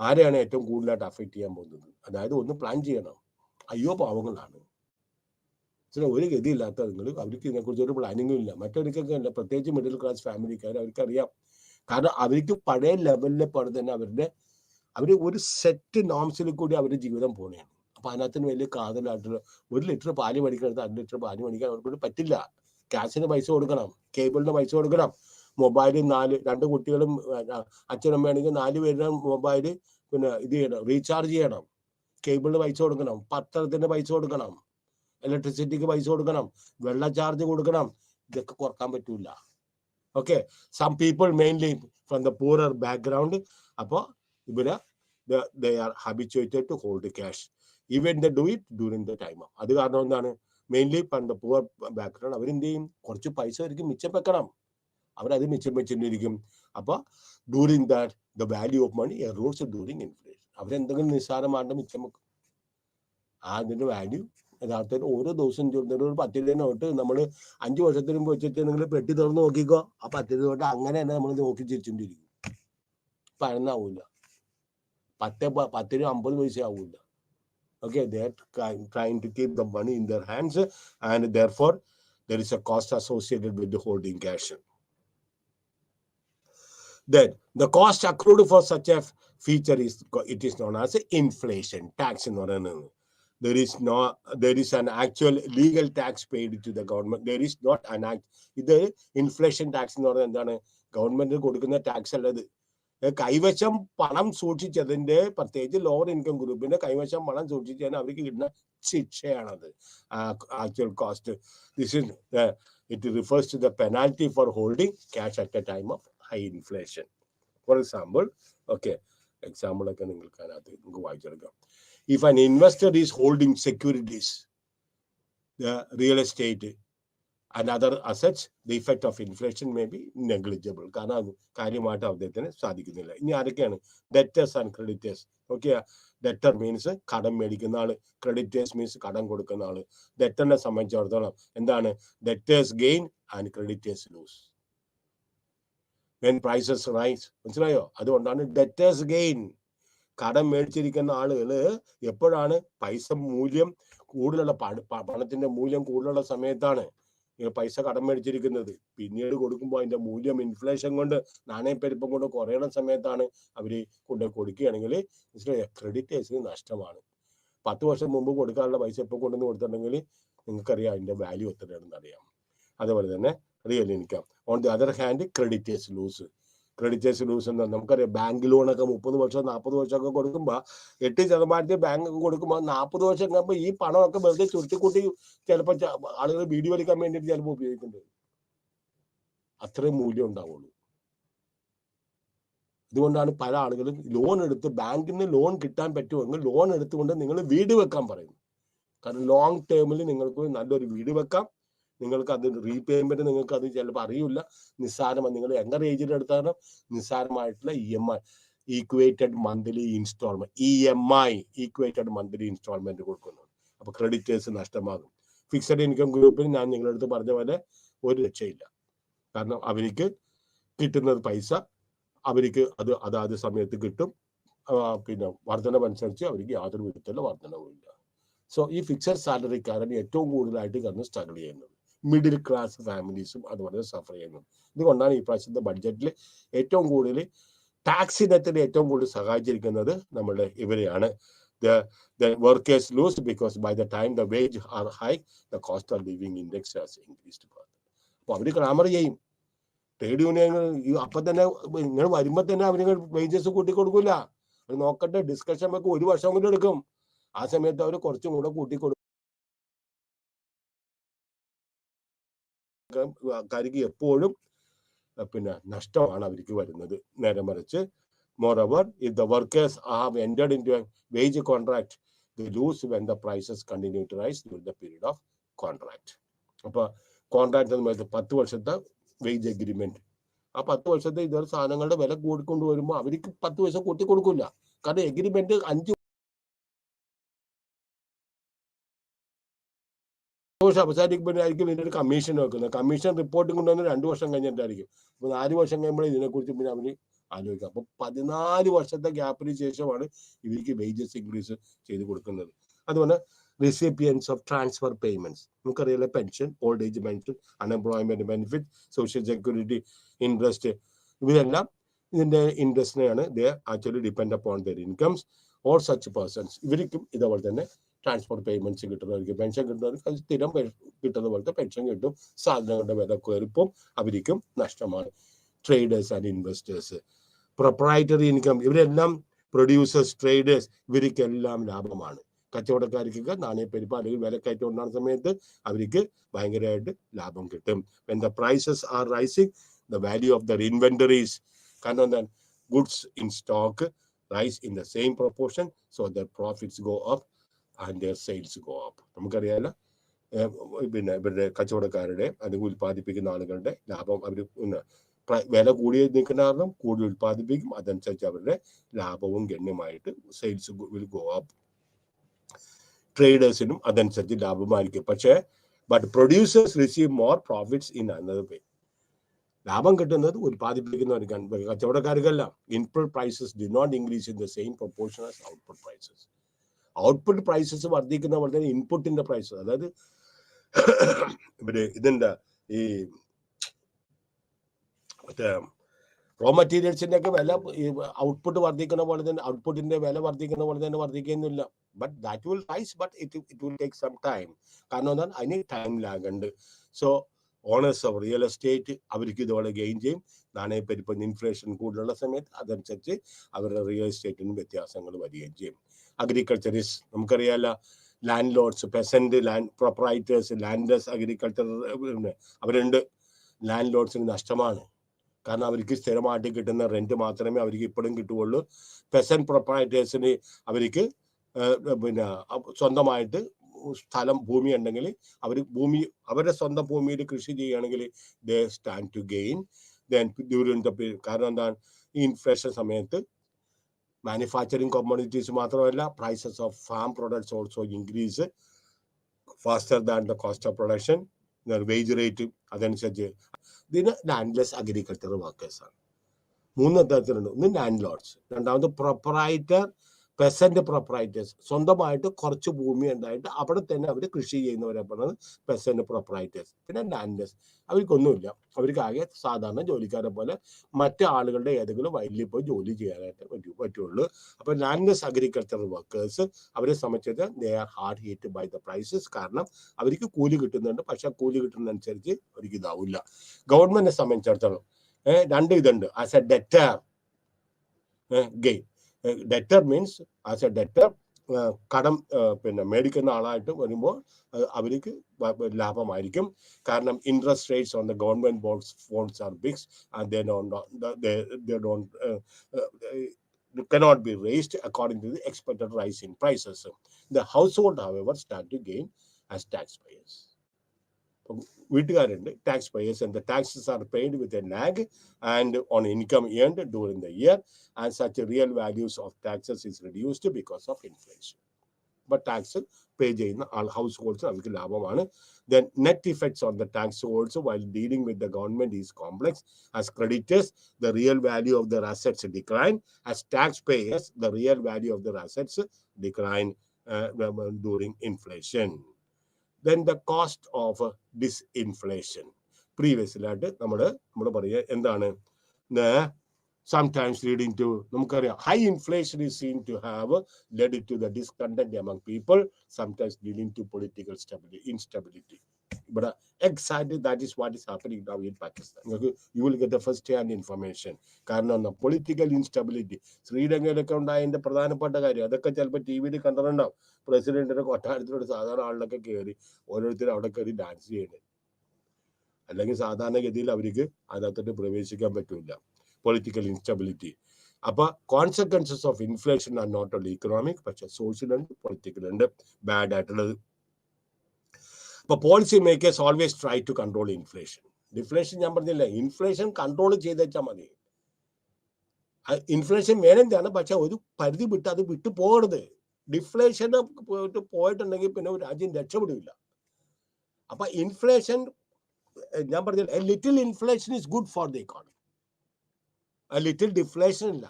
ആരെയാണ് ഏറ്റവും കൂടുതലായിട്ട് അഫക്റ്റ് ചെയ്യാൻ പോകുന്നത്? അതായത് ഒന്ന് പ്ലാൻ ചെയ്യണം. അയ്യോ പാവങ്ങളാണ്, ഒരു ഗതിയില്ലാത്ത നിങ്ങൾ, അവർക്ക് ഇതിനെക്കുറിച്ച് ഒരു പ്ലാനിങ്ങും ഇല്ല. മറ്റവർക്കൊക്കെ അല്ല, പ്രത്യേകിച്ച് മിഡിൽ ക്ലാസ് ഫാമിലിക്കാർ, അവർക്കറിയാം. കാരണം അവർക്ക് പഴയ ലെവലിൽ പോലെ തന്നെ അവർ ഒരു സെറ്റ് നോംസിൽ കൂടി അവരുടെ ജീവിതം പോണെയാണ്. അപ്പൊ അതിനകത്തിന് വലിയ കാതലായിട്ടുള്ള 1 ലിറ്റർ പാല് മേടിക്കണത് 2 ലിറ്റർ പാല് മേടിക്കാൻ അവർക്ക് പറ്റില്ല. ക്യാഷിന് പൈസ കൊടുക്കണം, കേബിളിന് പൈസ കൊടുക്കണം, മൊബൈൽ 2 കുട്ടികളും അച്ഛനമ്മയാണെങ്കിൽ 4 പേരുടെ മൊബൈൽ പിന്നെ ഇത് ചെയ്യണം, റീചാർജ് ചെയ്യണം, കേബിളിന് പൈസ കൊടുക്കണം, പത്രത്തിന് പൈസ കൊടുക്കണം, ഇലക്ട്രിസിറ്റിക്ക് പൈസ കൊടുക്കണം, വെള്ള ചാർജ് കൊടുക്കണം. ഇതൊക്കെ കുറക്കാൻ പറ്റൂല. Okay, some people mainly from the poorer background. അപ്പോൾ ഇവര് they are habituated to hold cash even they do it during the time. അത് കാരണം എന്താണ്? Mainly from the poor background, അവരെന്ത് ചെയ്യും, കുറച്ച് പൈസ അവർക്ക് മിച്ചം വെക്കണം, അവരത് മിച്ചം വെച്ചിട്ടിരിക്കും. അപ്പോൾ during that the value of money erodes during inflation. അവരെന്തെങ്കിലും നിസ്സാരമായിട്ട് മിച്ചം വെക്കും. അതിൻ്റെ വാല്യൂ യഥാർത്ഥത്തിൽ ഓരോ ദിവസം ഒരു 10 രൂപ നോട്ട് നമ്മൾ 5 വർഷത്തിന് മുമ്പ് വെച്ചിട്ട് നിങ്ങൾ പെട്ടി തുറന്ന് നോക്കിക്കോ, ആ 10 രൂപ നോട്ട് അങ്ങനെ തന്നെ നമ്മൾ നോക്കി ചിരിച്ചുകൊണ്ടിരിക്കും. പഴന്നാവൂല, 10 രൂപ 50 പൈസ ആവൂല. Okay, they are trying to keep the money in their hands, and therefore there is a cost associated with the holding cash. Then the cost accrued for such a feature is known as inflation tax in പറയുന്നത്. There is an actual legal tax paid to the government. There is not an act. ഇത് ഇൻഫ്ലേഷൻ ടാക്സ് എന്ന് പറയുന്നത് എന്താണ്, ഗവൺമെന്റിന് കൊടുക്കുന്ന ടാക്സ് അല്ലത്. കൈവശം പണം സൂക്ഷിച്ചതിന്റെ, പ്രത്യേകിച്ച് ലോവർ ഇൻകം ഗ്രൂപ്പിന്റെ കൈവശം പണം സൂക്ഷിച്ചതിന് അവർക്ക് കിട്ടുന്ന ശിക്ഷയാണത്, actual cost. It refers to the penalty for holding cash at a time of high inflation. For example, okay, example ഒക്കെ നിങ്ങൾക്ക് വായിച്ചെടുക്കാം. If an investor is holding securities, the real estate and other assets, the effect of inflation may be negligible. കാരണം അത് കാര്യമായിട്ട് അദ്ദേഹത്തിന് സാധിക്കുന്നില്ല. ഇനി ആരൊക്കെയാണ്? Debtors and creditors. Okay, debtor means കടം മേടിക്കുന്ന ആള്, ക്രെഡിറ്റേഴ്സ് മീൻസ് കടം കൊടുക്കുന്ന ആള്. ഡെറ്ററിനെ സംബന്ധിച്ചിടത്തോളം എന്താണ്? Debtors gain and creditors lose when prices rise. മനസ്സിലായോ? അതുകൊണ്ടാണ് ഡെറ്റേഴ്സ് ഗെയിൻ. കടം മേടിച്ചിരിക്കുന്ന ആളുകള് എപ്പോഴാണ് പൈസ മൂല്യം കൂടുതലുള്ള, പണത്തിന്റെ മൂല്യം കൂടുതലുള്ള സമയത്താണ് പൈസ കടം മേടിച്ചിരിക്കുന്നത്. പിന്നീട് കൊടുക്കുമ്പോൾ അതിന്റെ മൂല്യം ഇൻഫ്ലേഷൻ കൊണ്ട്, നാണയപ്പെരുപ്പം കൊണ്ട് കുറയണ സമയത്താണ് അവര് കൊണ്ട് കൊടുക്കുകയാണെങ്കിൽ മനസ്സിലായോ, ക്രെഡിറ്റേഴ്സിന് നഷ്ടമാണ്. 10 വർഷം മുമ്പ് കൊടുക്കാനുള്ള പൈസ എപ്പോൾ കൊണ്ടുവന്ന് കൊടുത്തിട്ടുണ്ടെങ്കിൽ നിങ്ങൾക്കറിയാം അതിന്റെ വാല്യൂ എത്രയാണെന്ന് അറിയാം. അതുപോലെ തന്നെ real income. On the other hand creditors lose. Creditors lose എന്താ നമുക്കറിയാം. ബാങ്ക് ലോണൊക്കെ 30 വർഷം 40 വർഷമൊക്കെ കൊടുക്കുമ്പോൾ 8% ബാങ്ക് കൊടുക്കുമ്പോൾ 40 വർഷം കഴിയുമ്പോൾ ഈ പണമൊക്കെ വെറുതെ ചുരുട്ടിക്കൂട്ടി ചിലപ്പോൾ ആളുകൾ വീഡിയോ വലിക്കാൻ വേണ്ടിയിട്ട് ചിലപ്പോൾ ഉപയോഗിക്കുന്നുണ്ട്. അത്രയും മൂല്യം ഉണ്ടാവുള്ളൂ. അതുകൊണ്ടാണ് പല ആളുകളും ലോൺ എടുത്ത്, ബാങ്കിന് ലോൺ കിട്ടാൻ പറ്റുമെങ്കിൽ ലോൺ എടുത്തുകൊണ്ട് നിങ്ങൾ വീട് വെക്കാൻ പറയുന്നു. കാരണം ലോങ് ടേമിൽ നിങ്ങൾക്ക് നല്ലൊരു വീട് വെക്കാം. നിങ്ങൾക്ക് അത് റീപേയ്മെന്റ് നിങ്ങൾക്ക് അത് ചിലപ്പോൾ അറിയില്ല. നിസ്സാരമാണ്. നിങ്ങൾ എങ്ങനെ ഏജിൽ എടുത്താണ് നിസ്സാരമായിട്ടുള്ള EMI, equated monthly instalment, EMI, equated monthly instalment കൊടുക്കുന്നു. അപ്പൊ ക്രെഡിറ്റേഴ്സ് നഷ്ടമാകും. ഫിക്സഡ് ഇൻകം ഗ്രൂപ്പിൽ ഞാൻ നിങ്ങളടുത്ത് പറഞ്ഞ പോലെ ഒരു രക്ഷയില്ല. കാരണം അവർക്ക് കിട്ടുന്നത് പൈസ അവർക്ക് അത് അതാത് സമയത്ത് കിട്ടും. പിന്നെ വർധനവനുസരിച്ച് അവർക്ക് യാതൊരു വിധത്തിലുള്ള വർധനവും ഇല്ല. സോ ഈ ഫിക്സഡ് സാലറിക്കാരൻ ഏറ്റവും കൂടുതലായിട്ട് കാരണം സ്ട്രഗിൾ ചെയ്യുന്നത്. മിഡിൽ ക്ലാസ് ഫാമിലീസും അതുപോലെ സഫർ ചെയ്യുന്നത്. ഇതുകൊണ്ടാണ് ഈ പ്രാവശ്യത്തെ ബഡ്ജറ്റിൽ ഏറ്റവും കൂടുതൽ ടാക്സ് ഇനത്തിൽ ഏറ്റവും കൂടുതൽ സഹായിച്ചിരിക്കുന്നത് നമ്മുടെ ഇവരെയാണ്. The workers lose because by the time the wage are high, the cost of living index has increased further. അപ്പോൾ അവർ ക്ലാമർ ചെയ്യും. ട്രേഡ് യൂണിയനുകൾ അപ്പം തന്നെ നിങ്ങൾ വരുമ്പോൾ തന്നെ അവർ വേജസ് കൂട്ടിക്കൊടുക്കില്ല. അത് നോക്കട്ടെ, ഡിസ്കഷൻ ഒക്കെ 1 വർഷം കൂടി എടുക്കും. ആ സമയത്ത് അവർ കുറച്ചും കൂടെ കൂട്ടിക്കൊടുക്കും. കാര്യം എപ്പോഴും പിന്നെ നഷ്ടമാണ് അവർക്ക് വരുന്നത്. നേരെ മറിച്ച് moreover, if the workers have entered into a wage contract, they lose when the prices continue to rise during the period of contract. അപ്പൊ കോൺട്രാക്ട് എന്ന് പറയുന്നത് 10 വർഷത്തെ വേജ് അഗ്രിമെന്റ്. ആ 10 വർഷത്തെ ഇതൊരു സാധനങ്ങളുടെ വില കൂടിക്കൊണ്ട് വരുമ്പോൾ അവർക്ക് 10 പൈസ കൂട്ടി കൊടുക്കില്ല. കാരണം എഗ്രിമെന്റ് 5 വർഷം അവസാനിക്കുമ്പോഴായിരിക്കും ഇതിനൊരു കമ്മീഷൻ വെക്കുന്നത്. കമ്മീഷൻ റിപ്പോർട്ടിംഗ് കൊണ്ടുവന്ന് 2 വർഷം കഴിഞ്ഞിട്ടായിരിക്കും. അപ്പൊ 4 വർഷം കഴിയുമ്പോൾ ഇതിനെക്കുറിച്ച് പിന്നെ അവര് ആലോചിക്കുക. അപ്പൊ 14 വർഷത്തെ ഗ്യാപ്പിന് ശേഷമാണ് ഇവർക്ക് വേജസ് ഇൻക്രീസ് ചെയ്ത് കൊടുക്കുന്നത്. അതുപോലെ റെസിപ്പിയൻസ് ഓഫ് ട്രാൻസ്ഫർ പേയ്മെന്റ്സ്, നമുക്കറിയാലോ, pension, old age pension, unemployment benefit, social security interest, ഇവരെല്ലാം ഇതിന്റെ ഇൻട്രസ്റ്റിനെയാണ് they actually depend upon their incomes or such persons. ഇവർക്കും ഇതേപോലെ തന്നെ ട്രാൻസ്പോർട്ട് പേയ്മെന്റ്സ് കിട്ടുന്നവർക്ക്, പെൻഷൻ കിട്ടുന്നവർക്ക് അത് സ്ഥിരം കിട്ടുന്ന പോലത്തെ പെൻഷൻ കിട്ടും. സാധനങ്ങളുടെ വില കയറിപ്പം അവർക്കും നഷ്ടമാണ്. Traders and investors, proprietary income, ഇവരെല്ലാം പ്രൊഡ്യൂസേഴ്സ്, ട്രേഡേഴ്സ്, ഇവർക്കെല്ലാം ലാഭമാണ്. കച്ചവടക്കാർക്കൊക്കെ നാണയപ്പെരുപ്പം അല്ലെങ്കിൽ വിലക്കയറ്റം ഉണ്ടാകുന്ന സമയത്ത് അവർക്ക് ഭയങ്കരമായിട്ട് ലാഭം കിട്ടും. when the prices are rising, the value of their inventories, കാരണം എന്താണ്, goods in stock rise in the same proportion, so their profits go up and their sales go up. നമുക്കറിയാലോ, പിന്നെ ഇവരുടെ കച്ചവടക്കാരുടെ അല്ലെങ്കിൽ ഉൽപ്പാദിപ്പിക്കുന്ന ആളുകളുടെ ലാഭം അവർ വില കൂടി നിൽക്കുന്ന കാരണം കൂടുതൽ ഉൽപ്പാദിപ്പിക്കും, അതനുസരിച്ച് അവരുടെ ലാഭവും ഗണ്യമായിട്ട് സെയിൽസ് വിൽ ഗോ അപ്പ്. ട്രേഡേഴ്സിനും അതനുസരിച്ച് ലാഭമായിരിക്കും. പക്ഷേ but producers receive more profits in another way. ലാഭം കിട്ടുന്നത് ഉൽപ്പാദിപ്പിക്കുന്നവർക്കാണ്, കച്ചവടക്കാർക്കല്ല. Input prices did not increase in the same proportion as output prices. Output prices വർദ്ധിക്കുന്ന പോലെ തന്നെ ഇൻപുട്ടിന്റെ പ്രൈസ്, അതായത് ഇതിന്റെ ഈ മറ്റേ റോ മെറ്റീരിയൽസിന്റെ ഒക്കെ വില ഔട്ട്പുട്ട് വർദ്ധിക്കുന്ന പോലെ തന്നെ, ഔട്ട്പുട്ടിന്റെ വില വർദ്ധിക്കുന്ന പോലെ തന്നെ വർദ്ധിക്കുന്നില്ല. But that will rise, but it will take some time. കാരണം എന്താണ്, അതിന് ടൈം ലാഗ് ഉണ്ട്. So owners of real estate അവർക്ക് ഇതോടെ ഗെയിൻ ചെയ്യും. നാണയപ്പെരുപ്പം ഇൻഫ്ലേഷൻ കൂടുതലുള്ള സമയത്ത് അതനുസരിച്ച് അവരുടെ റിയൽ എസ്റ്റേറ്റിന് വ്യത്യാസങ്ങൾ വരികയും ചെയ്യും. അഗ്രികൾച്ചറിസ്റ്റ് നമുക്കറിയാമല്ല, landlords, peasant, land proprietors, landers, agriculture അവരുണ്ട്. ലാൻഡ് ലോഡ്സിന് നഷ്ടമാണ്, കാരണം അവർക്ക് സ്ഥിരമായിട്ട് കിട്ടുന്ന റെന്റ് മാത്രമേ അവർക്ക് ഇപ്പോഴും കിട്ടുകയുള്ളൂ. പെസന്റ് പ്രൊപ്പറൈറ്റേഴ്സിന് അവർക്ക് പിന്നെ സ്വന്തമായിട്ട് സ്ഥലം, ഭൂമി ഉണ്ടെങ്കിൽ അവർ അവരുടെ സ്വന്തം ഭൂമിയിൽ കൃഷി ചെയ്യുകയാണെങ്കിൽ they stand to gain. Then during the period, കാരണം എന്താണ്, ഈ ഇൻഫ്ലേഷൻ സമയത്ത് മാനുഫാക്ചറിങ് കോമ്മോഡിറ്റീസ് മാത്രമല്ല, prices of farm products also increase faster than the cost of production. Wage rate അതനുസരിച്ച്. ഇതിന് ലാൻഡ്ലെസ് അഗ്രികൾച്ചർ വർക്കേഴ്സാണ്. 3 തരത്തിലുണ്ട്. ഒന്ന് ലാൻഡ് ലോഡ്സ്, രണ്ടാമത് പ്രൊപ്പറൈറ്റർ, പെസന്റ് പ്രൊപ്പറൈറ്റേഴ്സ്, സ്വന്തമായിട്ട് കുറച്ച് ഭൂമി ഉണ്ടായിട്ട് അവിടെ തന്നെ അവർ കൃഷി ചെയ്യുന്നവരെ പറയുന്നത് പെസന്റ് പ്രൊപ്പറൈറ്റേഴ്സ്. പിന്നെ ലാൻഡ്ലെസ്, അവർക്കൊന്നുമില്ല, അവർക്ക് ആകെ സാധാരണ ജോലിക്കാരെ പോലെ മറ്റു ആളുകളുടെ ഏതെങ്കിലും വയലിൽ പോയി ജോലി ചെയ്യാനായിട്ട് പറ്റുള്ളൂ. അപ്പൊ ലാൻഡ്ലെസ് അഗ്രികൾച്ചർ വർക്കേഴ്സ് അവരെ സംബന്ധിച്ച് they are hard hit by the prices. കാരണം അവർക്ക് കൂലി കിട്ടുന്നുണ്ട്, പക്ഷെ കൂലി കിട്ടുന്നതനുസരിച്ച് അവർക്ക് ഇതാവില്ല. ഗവൺമെന്റിനെ സംബന്ധിച്ചിടത്തോളം 2 ഇതുണ്ട്. As A debtor gain. Debtor means as A debtor കടം പിന്നെ മേടിക്കുന്ന ആളായിട്ട് വരുമ്പോൾ അവർക്ക് ലാഭമായിരിക്കും. കാരണം interest rates on the government bonds R fixed and they don't cannot be raised according to the expected rise in prices. The household, however, stand to gain as taxpayers. വീട്ടുകാരുണ്ട്, taxpayers, and the taxes are paid with a lag and on income earned during the year, and such real values of taxes is reduced because of inflation. But tax pay ചെയ്യുന്ന households അവർക്ക് ലാഭമാണ്. Then net effects on the tax also while dealing with the government is complex. As creditors, the real value of their assets decline. As taxpayers, the real value of their assets decline during inflation. Then the cost of disinflation. Previously നമ്മൾ പറയുക എന്താണ്, sometimes leading to, നമുക്കറിയാം, high inflation is seen to have led to the discontent among people, sometimes leading to political instability. But exactly that is what is happening now in Pakistan. You will get the first hand information. കാരണം പൊളിറ്റിക്കൽ ഇൻസ്റ്റബിലിറ്റി ശ്രീലങ്കയിലൊക്കെ ഉണ്ടായതിന്റെ പ്രധാനപ്പെട്ട കാര്യം അതൊക്കെ ചിലപ്പോൾ ടി വിയിൽ കണ്ടിട്ടുണ്ടാവും. പ്രസിഡന്റിന്റെ കൊട്ടാരത്തിലൂടെ സാധാരണ ആളിലൊക്കെ കയറി ഓരോരുത്തരും അവിടെ കയറി ഡാൻസ് ചെയ്യണേ, അല്ലെങ്കിൽ സാധാരണഗതിയിൽ അവർക്ക് അതിനകത്തോട്ട് പ്രവേശിക്കാൻ പറ്റില്ല. Political instability. അപ്പൊ consequences of inflation are not only economic, പക്ഷെ സോഷ്യൽ ഉണ്ട്, പൊളിറ്റിക്കൽ ഉണ്ട്, ബാഡ് ആയിട്ടുള്ളത്. അപ്പൊ policy makers always try to control inflation. Deflation ഞാൻ പറഞ്ഞില്ല, ഇൻഫ്ലേഷൻ കൺട്രോൾ ചെയ്തേച്ചാൽ മതി. ഇൻഫ്ലേഷൻ വേണമെന്നാണ്, പക്ഷെ ഒരു പരിധി വിട്ട് അത് വിട്ടു പോകരുത്. ഡിഫ്ലേഷൻ പോയിട്ടുണ്ടെങ്കിൽ പിന്നെ ഒരു രാജ്യം രക്ഷപ്പെടില്ല. അപ്പൊ ഇൻഫ്ലേഷൻ ഞാൻ പറഞ്ഞില്ല, A little inflation is good for the economy. A little deflation ഇല്ല.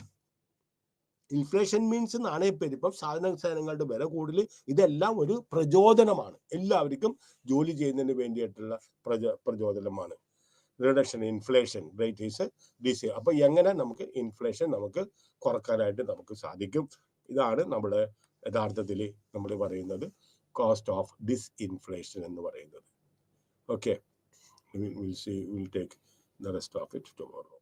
ഇൻഫ്ലേഷൻ മീൻസ് നാണയപ്പെരുപ്പം, സാധനങ്ങളുടെ വില കൂടുതൽ, ഇതെല്ലാം ഒരു പ്രചോദനമാണ്, എല്ലാവർക്കും ജോലി ചെയ്യുന്നതിന് വേണ്ടിയിട്ടുള്ള പ്രചോദനമാണ്. റിഡക്ഷൻ ഇൻഫ്ലേഷൻ റേറ്റ് ഈസ് ഡിസ്. അപ്പൊ എങ്ങനെ നമുക്ക് ഇൻഫ്ലേഷൻ നമുക്ക് കുറക്കാനായിട്ട് നമുക്ക് സാധിക്കും? ഇതാണ് നമ്മുടെ യഥാർത്ഥത്തിൽ നമ്മൾ പറയുന്നത് കോസ്റ്റ് ഓഫ് ഡിസ്ഇൻഫ്ലേഷൻ എന്ന് പറയുന്നത്. Okay, we'll take the rest of it tomorrow.